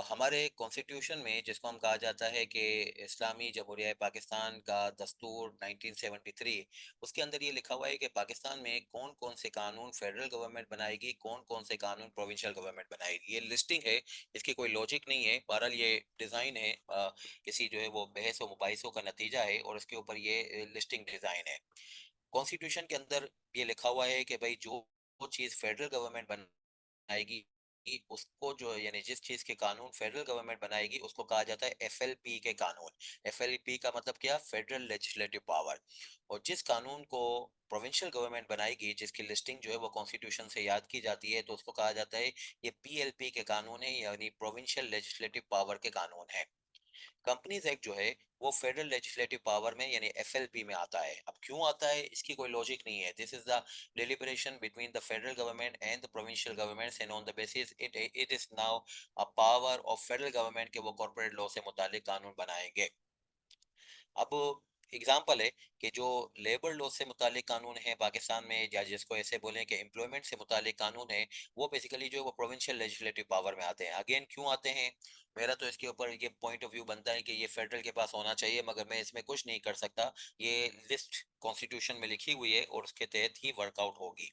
हमारे कॉन्स्टिट्यूशन में, जिसको हम कहा जाता है कि इस्लामी जमहूरिया पाकिस्तान का दस्तूर 1973, उसके अंदर ये लिखा हुआ है कि पाकिस्तान में कौन कौन से कानून फेडरल गवर्नमेंट बनाएगी, कौन कौन से कानून प्रोविंशियल गवर्नमेंट बनाएगी। ये लिस्टिंग है, इसकी कोई लॉजिक नहीं है। बहरहाल ये डिज़ाइन है, किसी जो है वो बहस व मुबाहिसों का नतीजा है और उसके ऊपर ये लिस्टिंग डिज़ाइन है। कॉन्स्टिट्यूशन के अंदर ये लिखा हुआ है कि भाई जो चीज़ फेडरल गवर्नमेंट बनाएगी, उसको जो यानी जिस चीज के कानून फेडरल गवर्नमेंट बनाएगी उसको कहा जाता है एफएलपी के कानून। एफएलपी का मतलब क्या? Federal legislative power. और जिस कानून को प्रोविंशियल गवर्नमेंट बनाएगी, जिसकी लिस्टिंग जो है वो कॉन्स्टिट्यूशन से याद की जाती है, तो उसको कहा जाता है ये पीएलपी के कानून है, यानी प्रोविंशियल लेजिस्लेटिव पावर के कानून है। कंपनीज एक्ट जो है वो फेडरल लेजिस्लेटिव पावर में यानी एफएलपी में आता है। अब क्यों आता है इसकी कोई लॉजिक नहीं है। This is the डिलिबरेशन between the federal government and the provincial governments and on the basis it is now a power of federal government के वो कॉर्पोरेट लॉ से मुतालिक कानून बनाएंगे। अब एग्जाम्पल है कि जो लेबर लॉ से मुतालिक कानून है पाकिस्तान में, या जिसको ऐसे बोलें कि एम्प्लॉयमेंट से मुतालिक कानून है, वो बेसिकली जो है वो प्रोविंशियल लेजिस्लेटिव पावर में आते हैं। अगेन क्यों आते हैं? मेरा तो इसके ऊपर ये पॉइंट ऑफ व्यू बनता है कि ये फेडरल के पास होना चाहिए, मगर मैं इसमें कुछ नहीं कर सकता। ये लिस्ट कॉन्स्टिट्यूशन में लिखी हुई है और उसके तहत ही वर्कआउट होगी।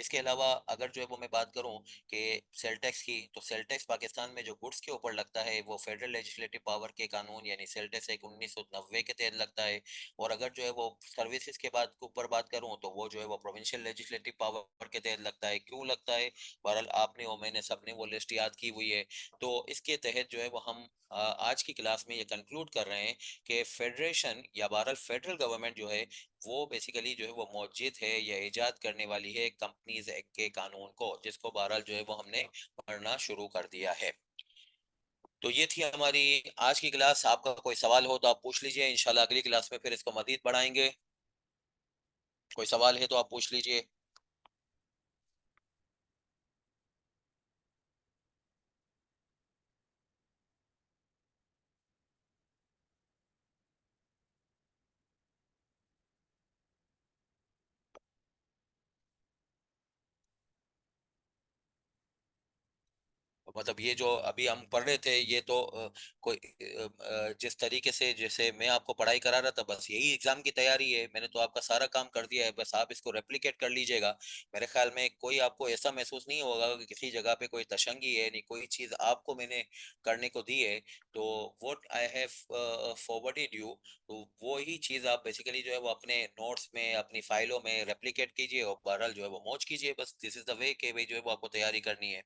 इसके अलावा अगर जो है वो मैं बात करूं कि सेल टैक्स की, तो सेल टैक्स पाकिस्तान में जो गुड्स के ऊपर लगता है वो फेडरल लेजिस्लेटिव पावर के कानून यानी सेल टैक्स एक्ट 1990 के तहत लगता है। और अगर जो है वो सर्विसेज के बाद के ऊपर बात करूं तो वो जो है वो प्रोविंशियल लेजिस्लेटिव पावर के तहत लगता है। क्यों लगता है? बहरहाल आपने और मैंने सबने वो लिस्ट याद की हुई है। तो इसके तहत जो है वो हम आज की क्लास में ये कंक्लूड कर रहे हैं कि फेडरेशन या बहरहाल फेडरल गवर्नमेंट जो है वो बेसिकली जो है वो मौजूद है या इजाद करने वाली है कंपनीज एक्ट के कानून को, जिसको बहरहाल जो है वो हमने पढ़ना शुरू कर दिया है। तो ये थी हमारी आज की क्लास। आपका कोई सवाल हो तो आप पूछ लीजिए, इंशाल्लाह अगली क्लास में फिर इसको मजीद बढ़ाएंगे। कोई सवाल है तो आप पूछ लीजिए। मतलब ये जो अभी हम पढ़ रहे थे, ये तो कोई जिस तरीके से जैसे मैं आपको पढ़ाई करा रहा था, बस यही एग्जाम की तैयारी है। मैंने तो आपका सारा काम कर दिया है, बस आप इसको रेप्लिकेट कर लीजिएगा। मेरे ख्याल में कोई आपको ऐसा महसूस नहीं होगा कि किसी जगह पे कोई तशंगी है, नहीं कोई चीज आपको मैंने करने को दी है। तो what I have forwarded you, तो वो ही चीज आप बेसिकली जो है वो अपने नोट्स में, अपनी फाइलों में रेप्लिकेट कीजिए, और बहरहाल जो है वो मौज कीजिए। बस दिस इज द वे कि भाई जो है वो आपको तैयारी करनी है।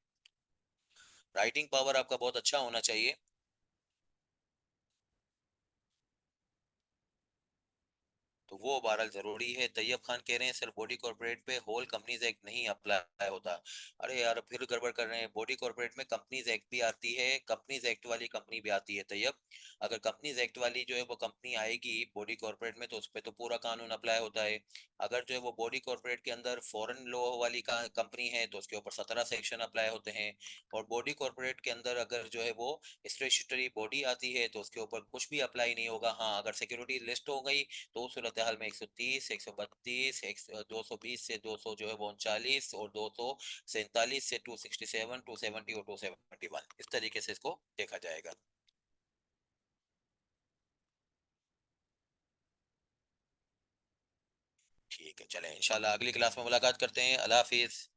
राइटिंग पावर आपका बहुत अच्छा होना चाहिए। तो वो बहरहाल जरूरी है। तैयब खान कह रहे हैं सर बॉडी कॉर्पोरेट पे होल कंपनीज एक्ट नहीं अप्लाई होता। अरे यार फिर गड़बड़ कर रहे हैं। बॉडी कॉर्पोरेट में कंपनीज एक्ट भी आती है, कंपनीज एक्ट वाली कंपनी भी आती है तैयब। अगर कंपनीज एक्ट वाली जो है वो कंपनी आएगी बॉडी कॉर्पोरेट में, तो उस पर तो पूरा कानून अप्लाई होता है। अगर जो है वो बॉडी कॉर्पोरेट के अंदर फॉरेन लॉ वाली कंपनी है, तो उसके ऊपर 17 सेक्शन अप्लाई होते हैं। और बॉडी कॉर्पोरेट के अंदर अगर जो है वो स्टेचुटरी बॉडी आती है, तो उसके ऊपर कुछ भी अप्लाई नहीं होगा। हाँ, अगर सिक्योरिटी लिस्ट हो गई, तो उस सूरत हाल में 130, 132, 220 से 200 जो है वो 39, और 247 से 267, 270 और 271, इस तरीके से इसको देखा जाएगा। ठीक है, चलें इंशाल्लाह अगली क्लास में मुलाकात करते हैं। अल्लाह हाफिज।